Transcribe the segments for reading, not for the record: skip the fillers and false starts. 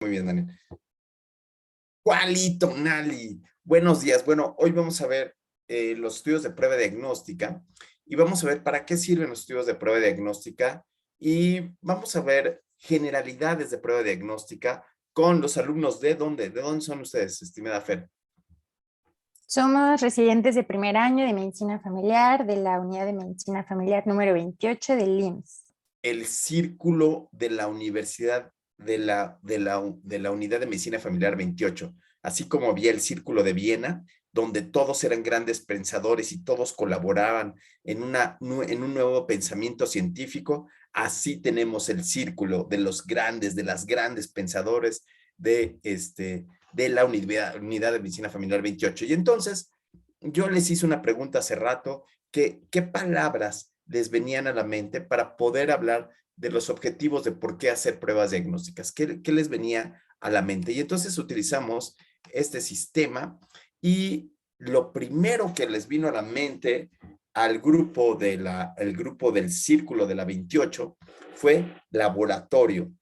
Muy bien, Daniel. Juanito, Nali. Buenos días. Bueno, hoy vamos a ver los estudios de prueba diagnóstica y vamos a ver para qué sirven los estudios de prueba diagnóstica y vamos a ver generalidades de prueba diagnóstica con los alumnos de dónde. ¿De dónde son ustedes, estimada Fer? Somos residentes de primer año de Medicina Familiar de la Unidad de Medicina Familiar número 28 del IMSS. El círculo de la Universidad de la Unidad de Medicina Familiar 28, así como había el Círculo de Viena, donde todos eran grandes pensadores y todos colaboraban en un nuevo pensamiento científico. Así tenemos el círculo de los grandes, de las grandes pensadores de la unidad de Medicina Familiar 28. Y entonces, yo les hice una pregunta hace rato, ¿qué palabras les venían a la mente para poder hablar de los objetivos de por qué hacer pruebas diagnósticas? ¿Qué les venía a la mente? Y entonces utilizamos este sistema y lo primero que les vino a la mente al grupo, el grupo del círculo de la 28 fue laboratorio.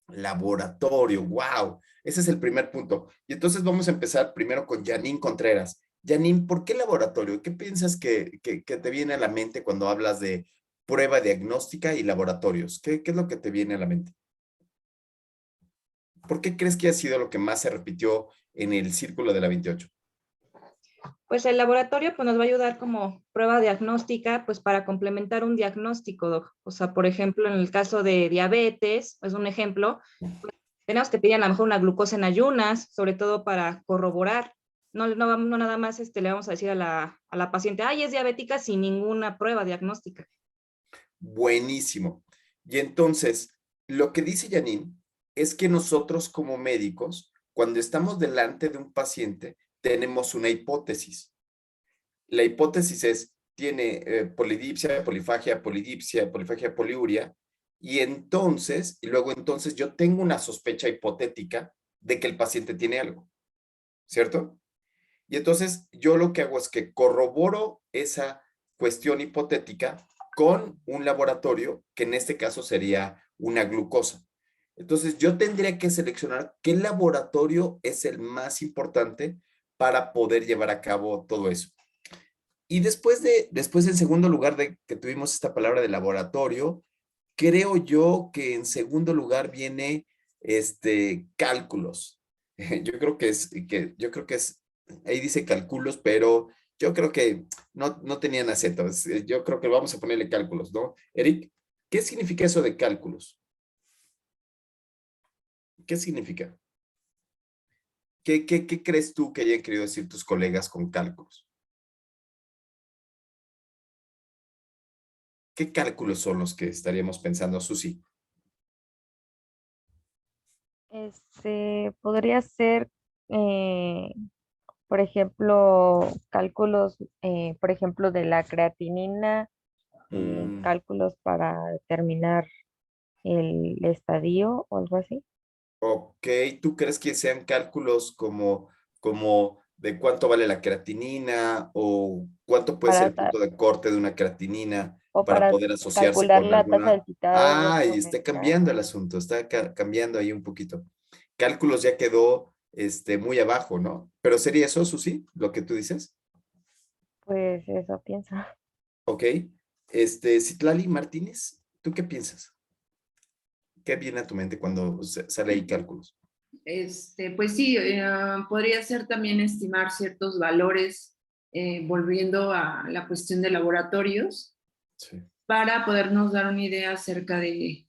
Laboratorio, wow. Ese es el primer punto. Y entonces vamos a empezar primero con Janine Contreras. Janine, ¿por qué laboratorio? ¿Qué piensas que te viene a la mente cuando hablas de prueba diagnóstica y laboratorios? ¿Qué es lo que te viene a la mente? ¿Por qué crees que ha sido lo que más se repitió en el círculo de la 28? Pues el laboratorio pues, nos va a ayudar como prueba diagnóstica pues para complementar un diagnóstico, Doc. O sea, por ejemplo, en el caso de diabetes, es un ejemplo, pues, tenemos que pedir a lo mejor una glucosa en ayunas, sobre todo para corroborar. No nada más le vamos a decir a la paciente, ay, es diabética sin ninguna prueba diagnóstica. Buenísimo. Y entonces, lo que dice Janine es que nosotros como médicos, cuando estamos delante de un paciente, tenemos una hipótesis. La hipótesis es, tiene polidipsia, polifagia, polidipsia, polifagia, poliuria, y luego entonces yo tengo una sospecha hipotética de que el paciente tiene algo, ¿cierto? Y entonces yo lo que hago es que corroboro esa cuestión hipotética con un laboratorio, que en este caso sería una glucosa. Entonces yo tendría que seleccionar qué laboratorio es el más importante para poder llevar a cabo todo eso. Y después en segundo lugar de que tuvimos esta palabra de laboratorio, creo yo que en segundo lugar viene cálculos. Yo creo que es, ahí dice cálculos, pero yo creo que no tenían acento. Yo creo que vamos a ponerle cálculos, ¿no? Eric, ¿qué significa eso de cálculos? ¿Qué significa? ¿Qué crees tú que hayan querido decir tus colegas con cálculos? ¿Qué cálculos son los que estaríamos pensando, Susi? Podría ser, por ejemplo, cálculos, por ejemplo, de la creatinina, Mm, cálculos para determinar el estadio o algo así. ok, ¿tú crees que sean cálculos como de cuánto vale la creatinina o cuánto puede ser Para, el punto de corte de una creatinina o para para poder asociarse calcular con la tasa alguna? del citrado Ah, y está glomerular. cambiando el asunto, está cambiando ahí un poquito. Cálculos ya quedó muy abajo, ¿no? Pero sería eso, Susi, lo que tú dices. Pues eso pienso. Ok. Citlali Martínez, ¿tú qué piensas? ¿Qué viene a tu mente cuando sale ahí cálculos? Pues sí, podría ser también estimar ciertos valores, volviendo a la cuestión de laboratorios, Sí. para podernos dar una idea acerca del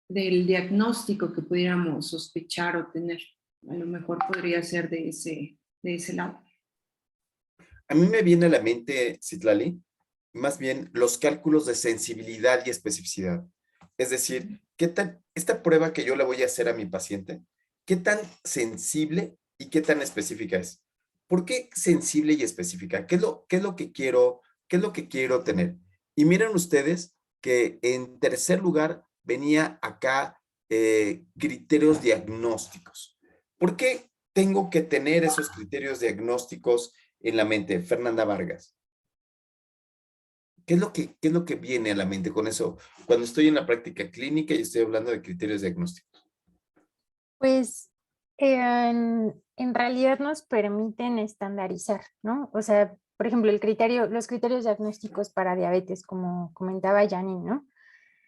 diagnóstico que pudiéramos sospechar o tener. A lo mejor podría ser de ese lado. A mí me viene a la mente, Citlali, más bien los cálculos de sensibilidad y especificidad. Es decir, esta prueba que yo le voy a hacer a mi paciente, qué tan sensible y qué tan específica es? ¿Por qué sensible y específica? ¿Qué es lo que quiero, qué es lo que quiero tener? Y miren ustedes que en tercer lugar venía acá criterios diagnósticos. ¿Por qué tengo que tener esos criterios diagnósticos en la mente? Fernanda Vargas. ¿Qué es lo que viene a la mente con eso? Cuando estoy en la práctica clínica y estoy hablando de criterios diagnósticos. Pues en realidad nos permiten estandarizar, ¿no? O sea, por ejemplo, los criterios diagnósticos para diabetes, como comentaba Janine, ¿no?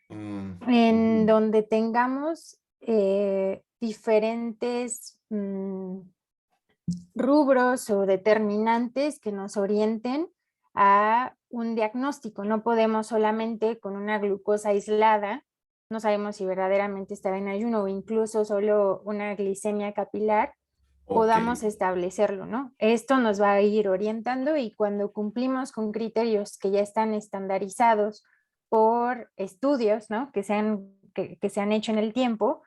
En Ujú. donde tengamos diferentes rubros o determinantes que nos orienten a un diagnóstico. No podemos solamente con una glucosa aislada, no sabemos si verdaderamente está en ayuno o incluso solo una glicemia capilar, Ok, podamos establecerlo, ¿no? Esto nos va a ir orientando y cuando cumplimos con criterios que ya están estandarizados por estudios, ¿no? Que se han hecho en el tiempo,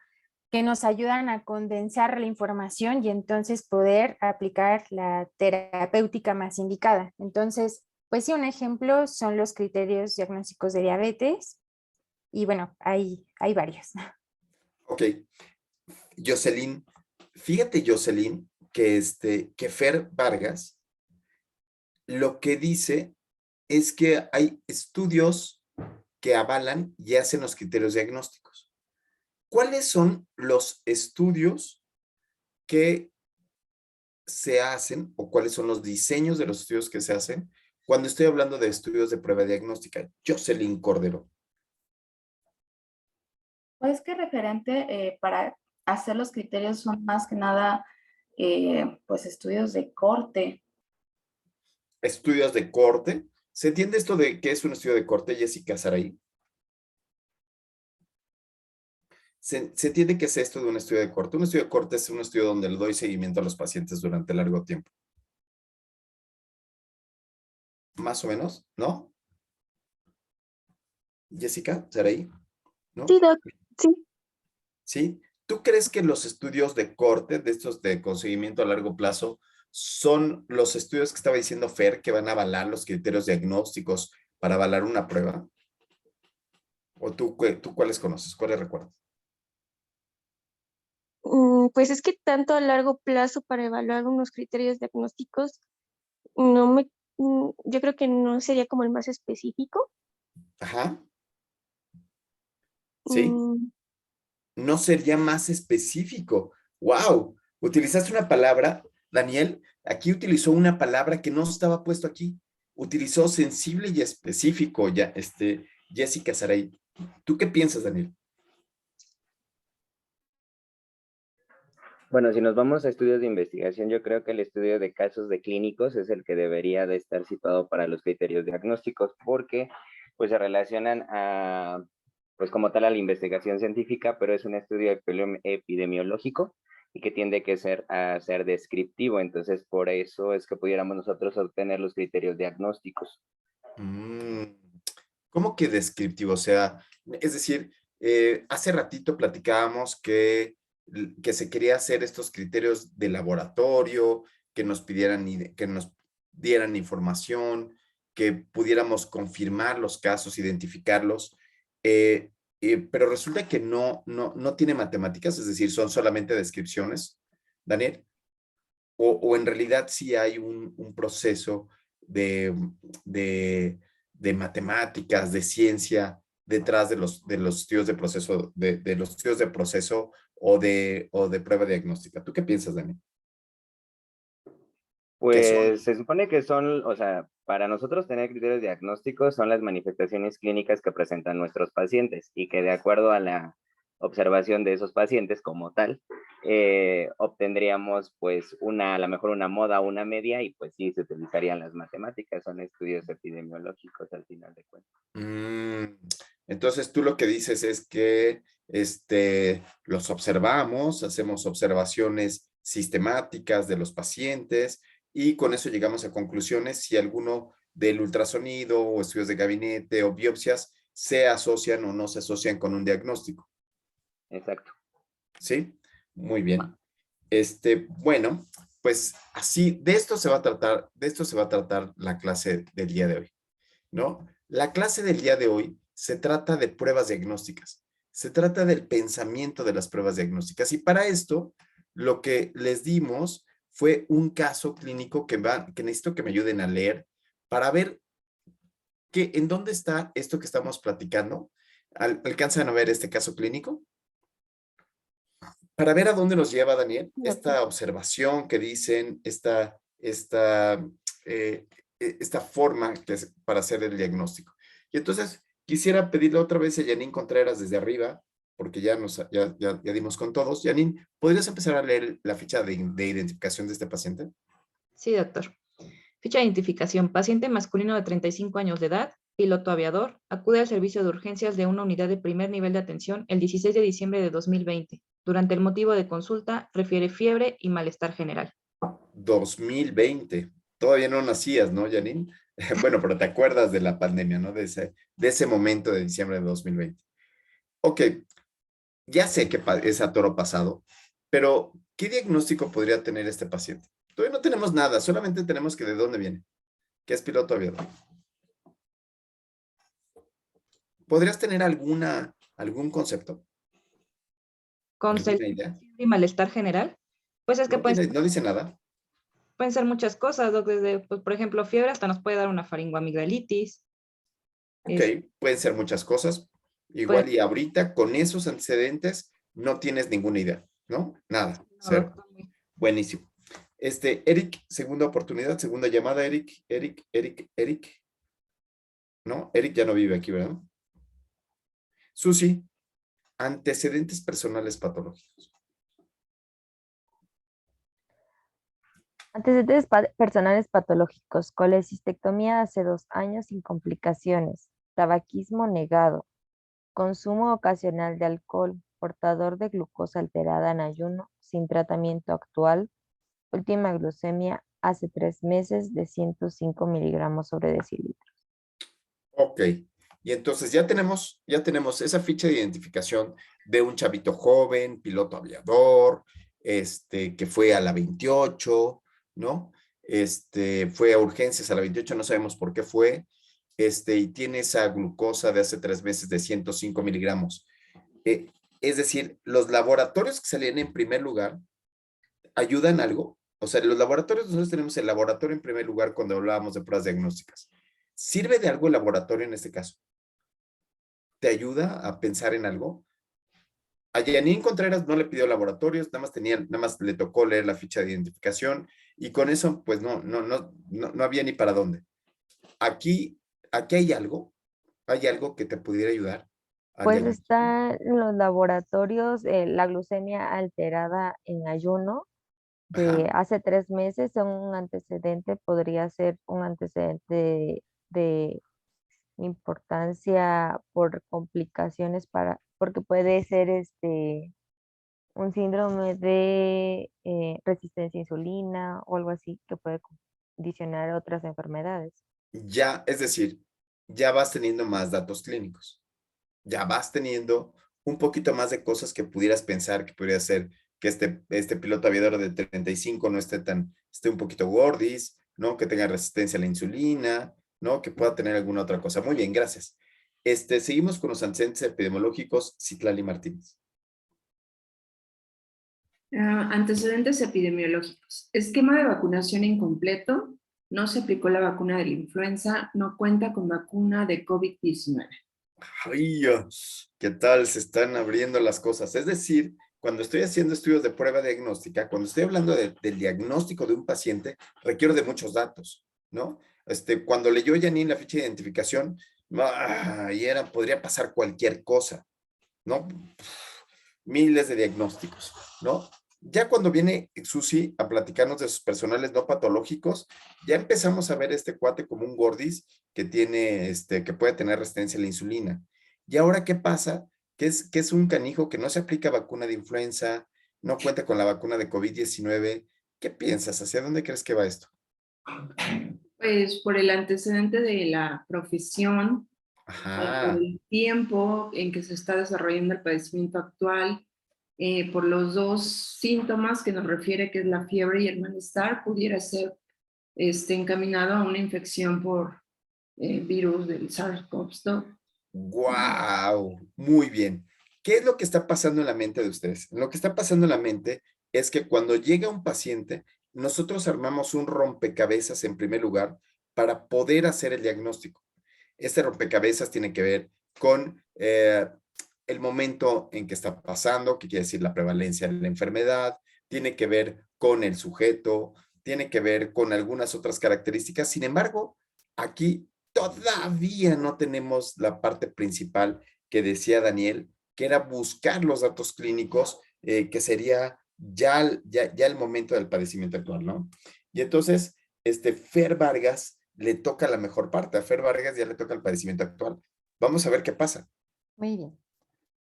que nos ayudan a condensar la información y entonces poder aplicar la terapéutica más indicada. Entonces, pues sí, un ejemplo son los criterios diagnósticos de diabetes y bueno, hay varios. ok. Jocelyn, fíjate, Jocelyn, que Fer Vargas lo que dice es que hay estudios que avalan y hacen los criterios diagnósticos. ¿Cuáles son los estudios que se hacen o cuáles son los diseños de los estudios que se hacen cuando estoy hablando de estudios de prueba diagnóstica? Jocelyn Cordero. Pues que referente para hacer los criterios son más que nada pues estudios de corte. Estudios de corte. ¿Se entiende esto de qué es un estudio de corte, Jessica Saraí? ¿Se entiende qué es esto de un estudio de corte? Un estudio de corte es un estudio donde le doy seguimiento a los pacientes durante largo tiempo. Más o menos, ¿no? Jessica Saraí, Sí, ¿no? Doc, sí. ¿Sí? ¿Tú crees que los estudios de corte, de estos de conseguimiento a largo plazo, son los estudios que estaba diciendo Fer que van a avalar los criterios diagnósticos para avalar una prueba? ¿O tú cuáles conoces? ¿Cuáles recuerdas? Pues es que tanto a largo plazo para evaluar unos criterios diagnósticos, no me, yo creo que no sería como el más específico. Ajá, ¿sí? Mm, No sería más específico. ¡Wow! Utilizaste una palabra, Daniel, aquí utilizó una palabra que no estaba puesto aquí. Utilizó sensible y específico, ya, Jessica Saray. ¿Tú qué piensas, Daniel? Bueno, si nos vamos a estudios de investigación, yo creo que el estudio de casos de clínicos es el que debería de estar situado para los criterios diagnósticos, porque pues se relacionan a, pues como tal a la investigación científica, pero es un estudio epidemiológico y que tiende a ser descriptivo, entonces por eso es que pudiéramos nosotros obtener los criterios diagnósticos. ¿Cómo que descriptivo? O sea, es decir, hace ratito platicábamos que se quería hacer estos criterios de laboratorio, que nos pidieran, que nos dieran información, que pudiéramos confirmar los casos, identificarlos, pero resulta que no tiene matemáticas, es decir, son solamente descripciones, Daniel, o en realidad sí hay un proceso de, de, de matemáticas, de ciencia detrás de los estudios de proceso, de los estudios de proceso o de prueba diagnóstica. ¿Tú qué piensas, Dani? ¿Qué son? Pues se supone que son, o sea, para nosotros tener criterios diagnósticos son las manifestaciones clínicas que presentan nuestros pacientes y que de acuerdo a la observación de esos pacientes como tal, obtendríamos pues a lo mejor una moda o una media y pues sí, se utilizarían las matemáticas, son estudios epidemiológicos al final de cuentas. Entonces tú lo que dices es que los observamos, hacemos observaciones sistemáticas de los pacientes y con eso llegamos a conclusiones si alguno del ultrasonido o estudios de gabinete o biopsias se asocian o no se asocian con un diagnóstico. Exacto. ¿Sí? Muy bien. Bueno, pues así, de esto se va a tratar la clase del día de hoy, ¿no? La clase del día de hoy se trata de pruebas diagnósticas, se trata del pensamiento de las pruebas diagnósticas y para esto lo que les dimos fue un caso clínico que necesito que me ayuden a leer para ver en dónde está esto que estamos platicando. ¿Alcanzan a ver este caso clínico? para ver a dónde nos lleva, Daniel, Ok. esta observación que dicen, esta forma que es para hacer el diagnóstico. Y entonces quisiera pedirle otra vez a Janine Contreras desde arriba, porque ya dimos con todos. Janine, ¿podrías empezar a leer la ficha de identificación de este paciente? Sí, doctor. Ficha de identificación. Paciente masculino de 35 años de edad, piloto aviador, acude al servicio de urgencias de una unidad de primer nivel de atención el 16 de diciembre de 2020. Durante el motivo de consulta, refiere fiebre y malestar general. 2020. Todavía no nacías, ¿no, Janine? Bueno, pero te acuerdas de la pandemia, ¿no? De ese momento de diciembre de 2020. Ok, ya sé que es a toro pasado, pero ¿qué diagnóstico podría tener este paciente? Todavía no tenemos nada, solamente tenemos que de dónde viene, que es piloto aviador. ¿Podrías tener algún concepto? ¿Alguna idea? Y malestar general, pues es que No dice nada. pueden ser muchas cosas, doc, desde, pues, por ejemplo, fiebre hasta nos puede dar una faringoamigdalitis. Ok, pueden ser muchas cosas. Igual Puede- y ahorita con esos antecedentes no tienes ninguna idea, ¿no? Nada, no, cero. doctor, Buenísimo. Eric, segunda oportunidad, segunda llamada, Eric. No, Eric ya no vive aquí, ¿verdad? Susi, antecedentes personales patológicos. Antecedentes personales patológicos: colecistectomía hace 2 años sin complicaciones, tabaquismo negado, consumo ocasional de alcohol, portador de glucosa alterada en ayuno, sin tratamiento actual, última glucemia hace 3 meses de 105 miligramos sobre decilitro. Ok, y entonces ya tenemos esa ficha de identificación de un chavito joven, piloto aviador, que fue a la 28, ¿no? Fue a urgencias a la 28, no sabemos por qué fue, y tiene esa glucosa de hace 3 meses de 105 miligramos. Es decir, los laboratorios que salían en primer lugar ayudan algo. O sea, los laboratorios, nosotros tenemos el laboratorio en primer lugar cuando hablábamos de pruebas diagnósticas. ¿Sirve de algo el laboratorio en este caso? ¿Te ayuda a pensar en algo? A Janine Contreras no le pidió laboratorios, nada más le tocó leer la ficha de identificación y con eso, pues no había ni para dónde. Aquí hay algo que te pudiera ayudar al Pues diagnóstico. está en los laboratorios la glucemia alterada en ayuno de Ajá. hace 3 meses. Un antecedente podría ser un antecedente de importancia por complicaciones porque puede ser un síndrome de resistencia a insulina o algo así que puede condicionar otras enfermedades. Ya, es decir, ya vas teniendo más datos clínicos. Ya vas teniendo un poquito más de cosas que pudieras pensar que podría ser que este piloto aviador de 35 no esté un poquito gordis, ¿no? Que tenga resistencia a la insulina, ¿no? Que pueda tener alguna otra cosa. Muy bien, gracias. Seguimos con los antecedentes epidemiológicos, Citlali Martínez. Antecedentes epidemiológicos. Esquema de vacunación incompleto. No se aplicó la vacuna de la influenza. No cuenta con vacuna de COVID-19. Ay, ¿qué tal? Se están abriendo las cosas. Es decir, cuando estoy haciendo estudios de prueba diagnóstica, cuando estoy hablando del diagnóstico de un paciente, requiero de muchos datos, ¿no? Cuando leyó Janine la ficha de identificación, podría pasar cualquier cosa, ¿no? Miles de diagnósticos, ¿no? Ya cuando viene Susi a platicarnos de sus personales no patológicos, ya empezamos a ver este cuate como un gordis que tiene, que puede tener resistencia a la insulina. ¿Y ahora qué pasa? Que es un canijo que no se aplica vacuna de influenza, no cuenta con la vacuna de COVID-19. ¿Qué piensas? ¿Hacia dónde crees que va esto? Pues por el antecedente de la profesión, por Ajá. el tiempo en que se está desarrollando el padecimiento actual, por los dos síntomas que nos refiere, que es la fiebre y el malestar, pudiera ser encaminado a una infección por virus del SARS-CoV-2. ¡Guau! Muy bien. ¿Qué es lo que está pasando en la mente de ustedes? Lo que está pasando en la mente es que cuando llega un paciente, nosotros armamos un rompecabezas en primer lugar para poder hacer el diagnóstico. Este rompecabezas tiene que ver con el momento en que está pasando, que quiere decir la prevalencia de la enfermedad, tiene que ver con el sujeto, tiene que ver con algunas otras características. Sin embargo, aquí todavía no tenemos la parte principal que decía Daniel, que era buscar los datos clínicos, que sería ya el momento del padecimiento actual, ¿no? Y entonces, Fer Vargas le toca la mejor parte. A Fer Vargas ya le toca el padecimiento actual. Vamos a ver qué pasa. Muy bien.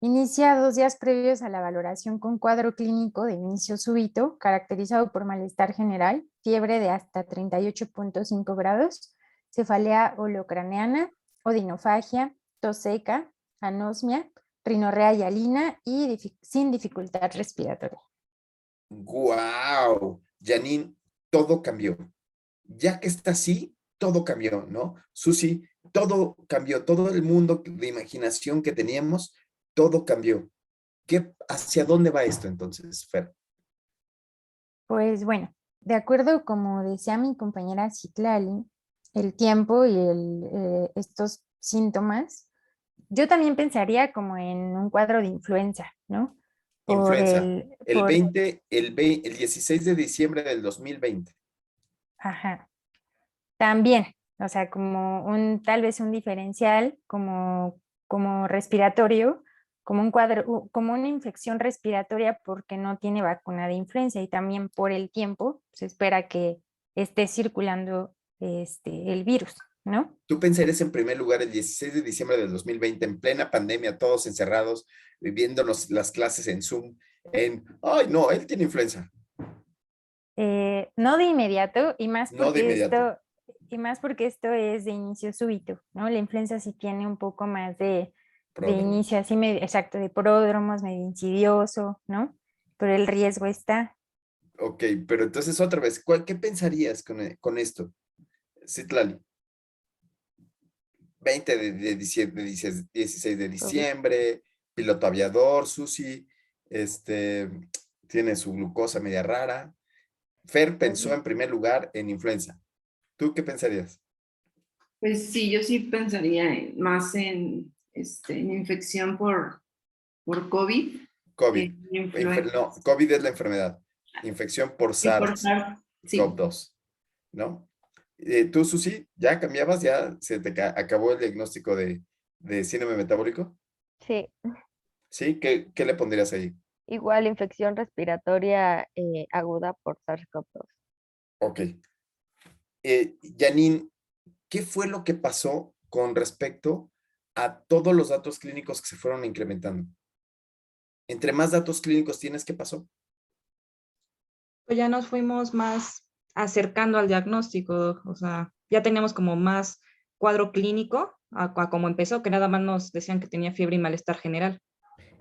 Inicia 2 días previos a la valoración con cuadro clínico de inicio súbito, caracterizado por malestar general, fiebre de hasta 38.5 grados, cefalea holocraneana, odinofagia, tos seca, anosmia, rinorrea hialina y sin dificultad respiratoria. ¡Guau! Janine, todo cambió. Ya que está así, todo cambió, ¿no? Susi, todo cambió. Todo el mundo de imaginación que teníamos, todo cambió. ¿Hacia dónde va esto entonces, Fer? Pues bueno, de acuerdo como decía mi compañera Citlali, el tiempo y estos síntomas, yo también pensaría como en un cuadro de influenza, ¿no? Influenza. El 16 de diciembre del 2020. Ajá. También, o sea, como tal vez un diferencial, como respiratorio, como un cuadro, como una infección respiratoria porque no tiene vacuna de influenza y también por el tiempo se espera que esté circulando el virus, ¿no? Tú pensarías en primer lugar el 16 de diciembre del 2020, en plena pandemia, todos encerrados, viviéndonos las clases en Zoom, ay, no, él tiene influenza. No de inmediato y más No de porque inmediato. esto es de inicio súbito, ¿no? La influenza sí tiene un poco más de Pródromos. inicio así, exacto, de pródromos, medio insidioso, ¿no? Pero el riesgo está. Ok, pero entonces otra vez, ¿qué pensarías con esto? Citlali. 20 de diciembre, 16 de diciembre, piloto aviador, Susi, tiene su glucosa media rara. Fer pensó en primer lugar en influenza. ¿Tú qué pensarías? Pues sí, yo sí pensaría más en infección por COVID. COVID. Influenza. No, COVID es la enfermedad. Infección por Sí, por sí. SARS-CoV-2, ¿no? Tú, Susi, ¿ya cambiabas? ¿Ya se te acabó el diagnóstico de síndrome metabólico? Sí, ¿Sí? ¿Qué le pondrías ahí? igual infección respiratoria aguda por SARS-CoV-2. Ok. Janine, ¿qué fue lo que pasó con respecto a todos los datos clínicos que se fueron incrementando? Entre más datos clínicos tienes, ¿qué pasó? Pues ya nos fuimos más acercando al diagnóstico, o sea, ya teníamos como más cuadro clínico a como empezó, que nada más nos decían que tenía fiebre y malestar general.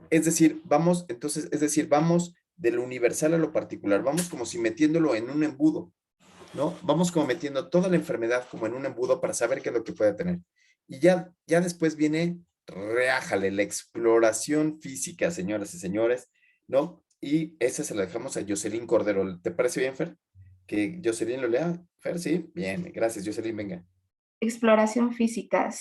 Es decir, vamos de lo universal a lo particular, vamos como si metiéndolo en un embudo, ¿no? Vamos como metiendo toda la enfermedad como en un embudo para saber qué es lo que puede tener. Y ya después viene, reájale, la exploración física, señoras y señores, ¿no? Y esa se la dejamos a Jocelyn Cordero. ¿Te parece bien, Fer? Que Jocelyn lo lea. Fer, sí, bien, gracias, Jocelyn, venga. Exploración física,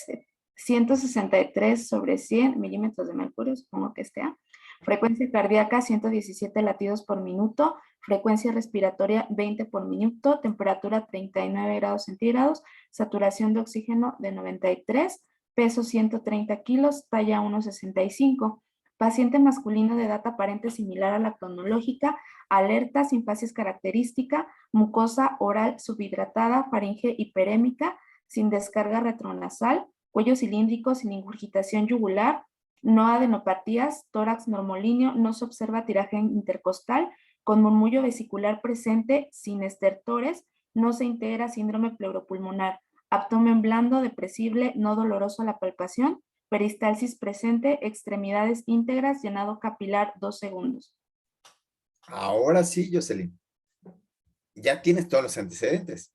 163/100 milímetros de mercurio, supongo que esté A. Frecuencia cardíaca, 117 latidos por minuto. Frecuencia respiratoria, 20 por minuto. Temperatura, 39 grados centígrados. Saturación de oxígeno de 93. Peso, 130 kilos. Talla, 1,65. Paciente masculino de edad aparente similar a la cronológica. Alerta, sin facies característica. Mucosa oral subhidratada, faringe hiperémica, sin descarga retronasal, cuello cilíndrico sin ingurgitación yugular, no adenopatías, tórax normolíneo, no se observa tiraje intercostal, con murmullo vesicular presente, sin estertores, no se integra síndrome pleuropulmonar, abdomen blando, depresible, no doloroso a la palpación, peristalsis presente, extremidades íntegras, llenado capilar 2 segundos. Ahora sí, Jocelyn. Ya tienes todos los antecedentes.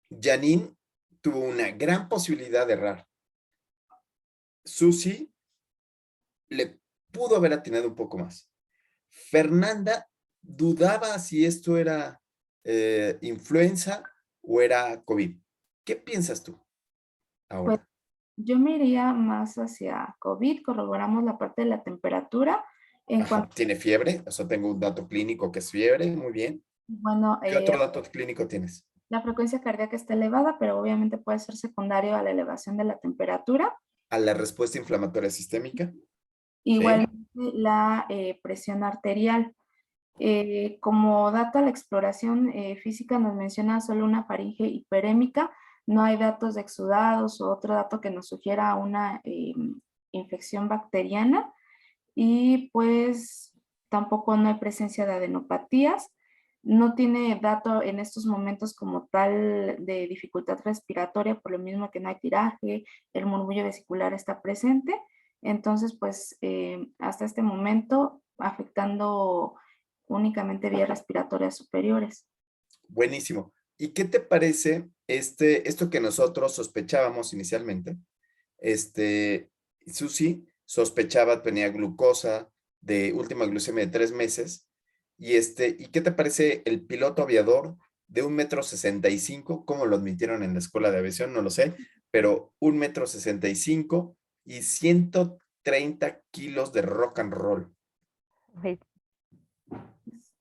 Janine tuvo una gran posibilidad de errar. Susi le pudo haber atinado un poco más. Fernanda dudaba si esto era influenza o era COVID. ¿Qué piensas tú ahora? Pues, Yo me iría más hacia COVID, corroboramos la parte de la temperatura. En Ajá, cuanto, ¿tiene fiebre? O sea, tengo un dato clínico que es fiebre, muy bien. bueno, ¿Qué otro dato clínico tienes? la frecuencia cardíaca está elevada, pero obviamente puede ser secundario a la elevación de la temperatura. A la respuesta inflamatoria sistémica. Igualmente la presión arterial. Como dato a la exploración física nos menciona solo una faringe hiperémica, no hay datos de exudados o otro dato que nos sugiera una infección bacteriana y pues tampoco no hay presencia de adenopatías. No tiene dato en estos momentos como tal de dificultad respiratoria, por lo mismo que no hay tiraje, el murmullo vesicular está presente. Entonces, pues hasta este momento afectando únicamente vías respiratorias superiores. Buenísimo. ¿Y qué te parece esto que nosotros sospechábamos inicialmente? Susi sospechaba, tenía glucosa de última glucemia de 3 meses. ¿Y qué te parece el piloto aviador de 1,65 m? ¿Cómo lo admitieron en la escuela de aviación? No lo sé, pero 1,65 m y 130 kilos de rock and roll. Ay,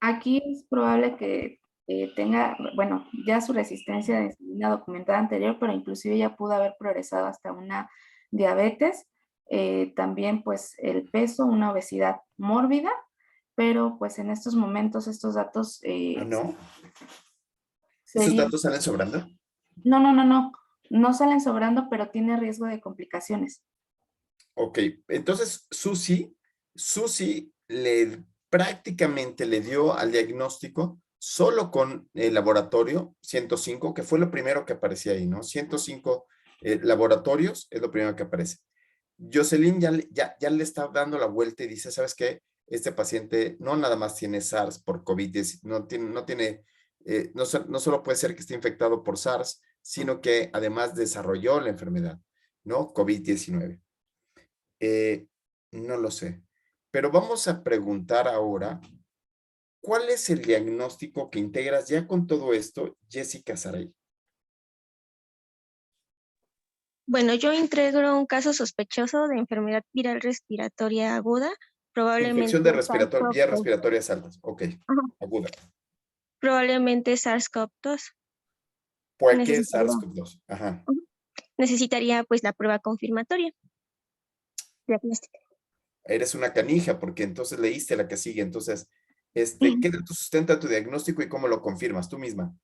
Aquí es probable que tenga, bueno, ya su resistencia de insulina documentada anterior, pero inclusive ya pudo haber progresado hasta una diabetes. También pues el peso, una obesidad mórbida, pero pues en estos momentos estos datos ¿Ah, no? ¿Esos serían... datos salen sobrando? No salen sobrando, pero tiene riesgo de complicaciones. Ok, entonces Susi prácticamente le dio al diagnóstico solo con el laboratorio 105, que fue lo primero que aparecía ahí, ¿no? 105 laboratorios es lo primero que aparece. Jocelyn ya le está dando la vuelta y dice, ¿sabes qué? Este paciente no nada más tiene SARS por COVID, no solo puede ser que esté infectado por SARS, sino que además desarrolló la enfermedad, ¿no? COVID-19. No lo sé, pero vamos a preguntar ahora, ¿cuál es el diagnóstico que integras ya con todo esto, Jessica Saray? Bueno, yo integro un caso sospechoso de enfermedad viral respiratoria aguda, probablemente Infección de vías SARS-CoV-2. respiratorias altas, ok, Ajá, aguda. probablemente SARS-CoV-2. ¿Por qué Necesitaría, SARS-CoV-2? Ajá. necesitaría pues la prueba confirmatoria diagnóstica. Eres una canija porque entonces leíste la que sigue. Entonces, ¿qué datos sustenta tu diagnóstico y cómo lo confirmas tú misma?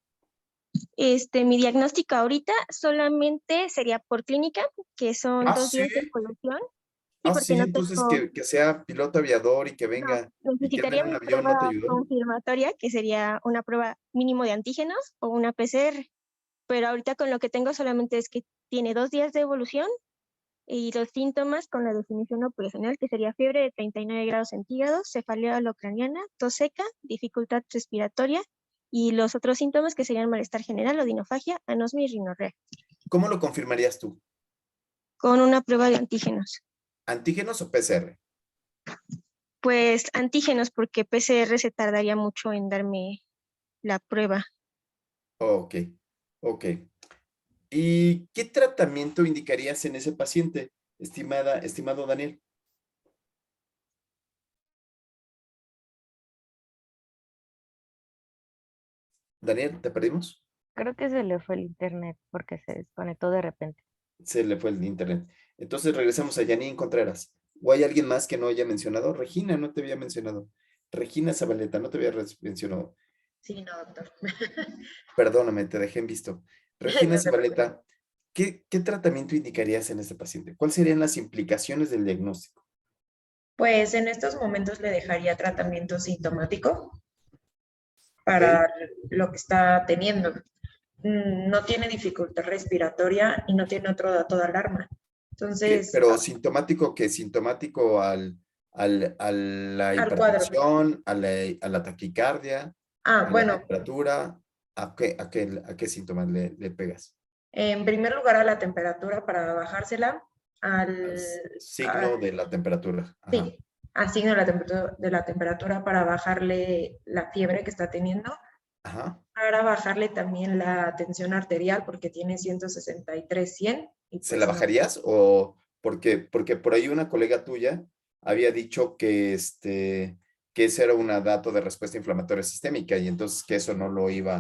Mi diagnóstico ahorita solamente sería por clínica, que son 2 Sí. días de evolución. Sí, porque Sí, no entonces tengo, que sea piloto aviador y que no, venga y que ande necesitaría en un una avión, ¿no te prueba ayudó? confirmatoria, que sería una prueba mínimo de antígenos o una PCR. Pero ahorita con lo que tengo solamente es que tiene 2 días de evolución y los síntomas con la definición operacional, que sería fiebre de 39 grados centígrados, cefalea holocraniana, tos seca, dificultad respiratoria y los otros síntomas que serían malestar general, odinofagia, anosmia y rinorrea, ¿Cómo lo confirmarías tú? con una prueba de antígenos. ¿Antígenos o PCR? Pues antígenos, porque PCR se tardaría mucho en darme la prueba. Ok, ok. ¿Y qué tratamiento indicarías en ese paciente, estimado Daniel? Daniel, ¿te perdimos? creo que se le fue el internet porque se desconectó de repente. Se le fue el internet. Entonces regresamos a Janine Contreras. ¿O hay alguien más que no haya mencionado? Regina, no te había mencionado. Regina Zabaleta, no te había mencionado. Sí, no, doctor. Perdóname, te dejé en visto. Regina No se preocupe. Zabaleta, ¿qué tratamiento indicarías en este paciente? ¿Cuáles serían las implicaciones del diagnóstico? Pues en estos momentos le dejaría tratamiento sintomático ¿Ok? para lo que está teniendo. No tiene dificultad respiratoria y no tiene otro dato de alarma. Entonces, Pero sintomático, ¿qué? ¿Sintomático a la al cuadro. hipertensión, a la taquicardia, a la Bueno, temperatura? ¿A qué síntomas le pegas? en primer lugar a la temperatura para bajársela, Al al, signo al de la temperatura. Ajá. sí, al signo de la temperatura para bajarle la fiebre que está teniendo Ajá. Para bajarle también la tensión arterial porque tiene 163/100 y ¿Se pues la no. bajarías o porque por ahí una colega tuya había dicho que ese era un dato de respuesta inflamatoria sistémica y entonces que eso no lo iba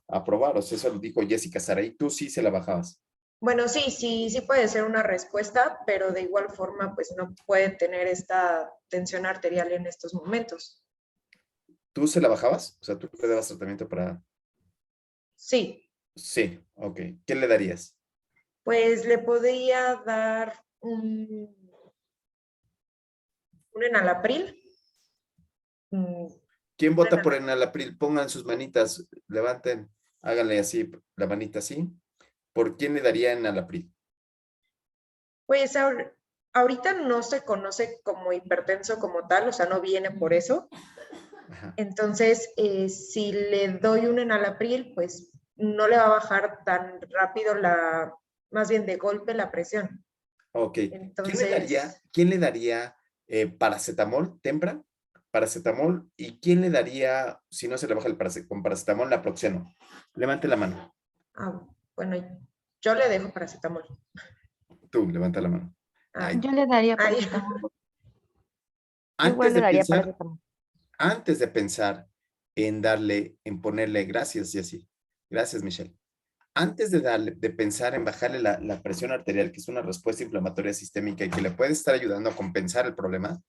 a aprobar? O sea, eso lo dijo Jessica Saray. Tú sí se la bajabas. Bueno, sí puede ser una respuesta, pero de igual forma pues no puede tener esta tensión arterial en estos momentos. ¿Tú se la bajabas? O sea, ¿tú le dabas tratamiento para...? Sí, Sí, ok. ¿Qué le darías? pues le podría dar un enalapril. ¿Quién vota por enalapril? Pongan sus manitas, levanten, háganle así, la manita así. ¿Por quién le daría enalapril? Pues ahorita no se conoce como hipertenso como tal, o sea, no viene por eso. Ajá. Entonces, si le doy un enalapril, pues no le va a bajar tan rápido más bien de golpe la presión. Ok. Entonces, ¿Quién le daría paracetamol, Tempra? Paracetamol. ¿Y quién le daría, si no se le baja con paracetamol, naproxeno? Levante la mano. bueno, yo le dejo paracetamol. Tú, levanta la mano. Ay, Yo le daría Ay. paracetamol. Yo igual Antes le de daría pensar, paracetamol. antes de pensar en ponerle gracias y así. Gracias, Michelle. Antes de pensar en bajarle la presión arterial, que es una respuesta inflamatoria sistémica y que le puede estar ayudando a compensar el problema,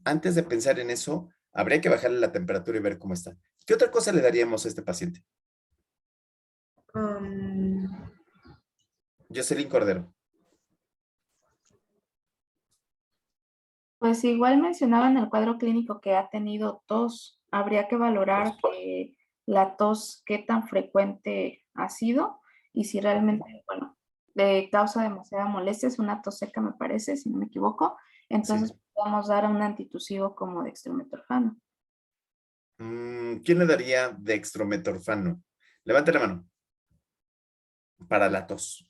antes de pensar en eso, habría que bajarle la temperatura y ver cómo está. ¿Qué otra cosa le daríamos a este paciente? Jocelyn Cordero. Pues igual mencionaba en el cuadro clínico que ha tenido tos. Habría que valorar que la tos, qué tan frecuente ha sido y si realmente, bueno, le causa demasiada molestia. Es una tos seca, me parece, si no me equivoco. Entonces Sí. podemos dar a un antitusivo como dextrometorfano. ¿Quién le daría dextrometorfano? Levante la mano. Para la tos.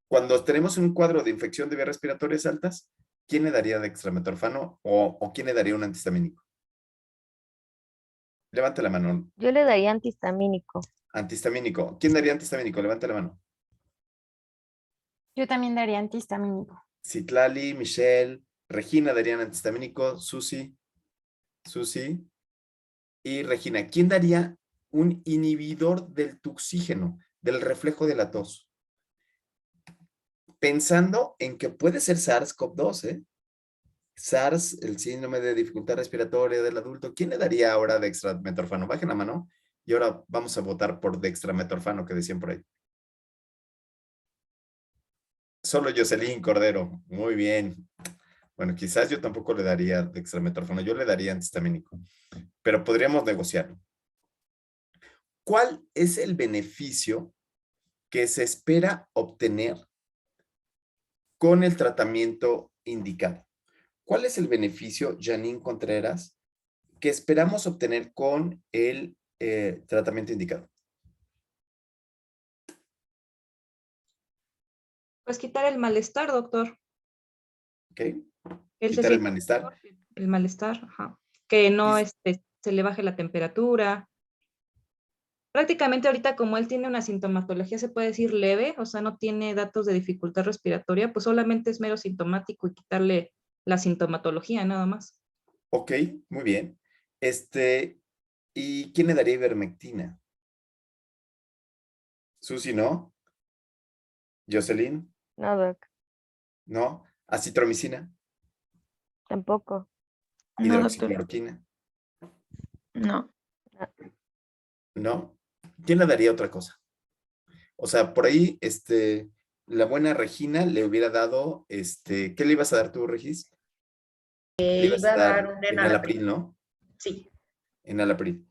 Cuando tenemos un cuadro de infección de vías respiratorias altas, ¿quién le daría dextrometorfano o quién le daría un antihistamínico? Levante la mano. Yo le daría antihistamínico. Antihistamínico. ¿Quién daría antihistamínico? Levante la mano. Yo también daría antihistamínico. Citlali, Michelle, Regina darían antihistamínico, Susi y Regina. ¿Quién daría un inhibidor del tuxígeno, del reflejo de la tos? Pensando en que puede ser SARS-CoV-2, ¿eh? SARS, el síndrome de dificultad respiratoria del adulto. ¿Quién le daría ahora dextrametorfano? Bajen la mano y ahora vamos a votar por dextrametorfano que decían por ahí. Solo Jocelyn Cordero. Muy bien. Bueno, quizás yo tampoco le daría dextrametorfano, yo le daría antihistamínico, pero podríamos negociarlo. ¿Cuál es el beneficio que se espera obtener con el tratamiento indicado? ¿Cuál es el beneficio, Janine Contreras, que esperamos obtener con el tratamiento indicado? Pues quitar el malestar, doctor. ¿Ok? Él se Quitar el siente malestar. mejor, el malestar, ajá. Que no Dice- se le baje la temperatura. Prácticamente ahorita como él tiene una sintomatología, se puede decir leve, o sea, no tiene datos de dificultad respiratoria, pues solamente es mero sintomático y quitarle la sintomatología nada más. Ok, muy bien. ¿Y quién le daría ivermectina? Susi, ¿no? Jocelyn, No, doc, ¿no? Acitromicina, tampoco. No, doctor. hidroxicloroquina, No. ¿no? ¿Quién le daría otra cosa? O sea, por ahí, la buena Regina le hubiera dado, ¿qué le ibas a dar tú, Regis? Le ibas iba a a dar dar un enalapril, enalapril. ¿no? Sí. Enalapril.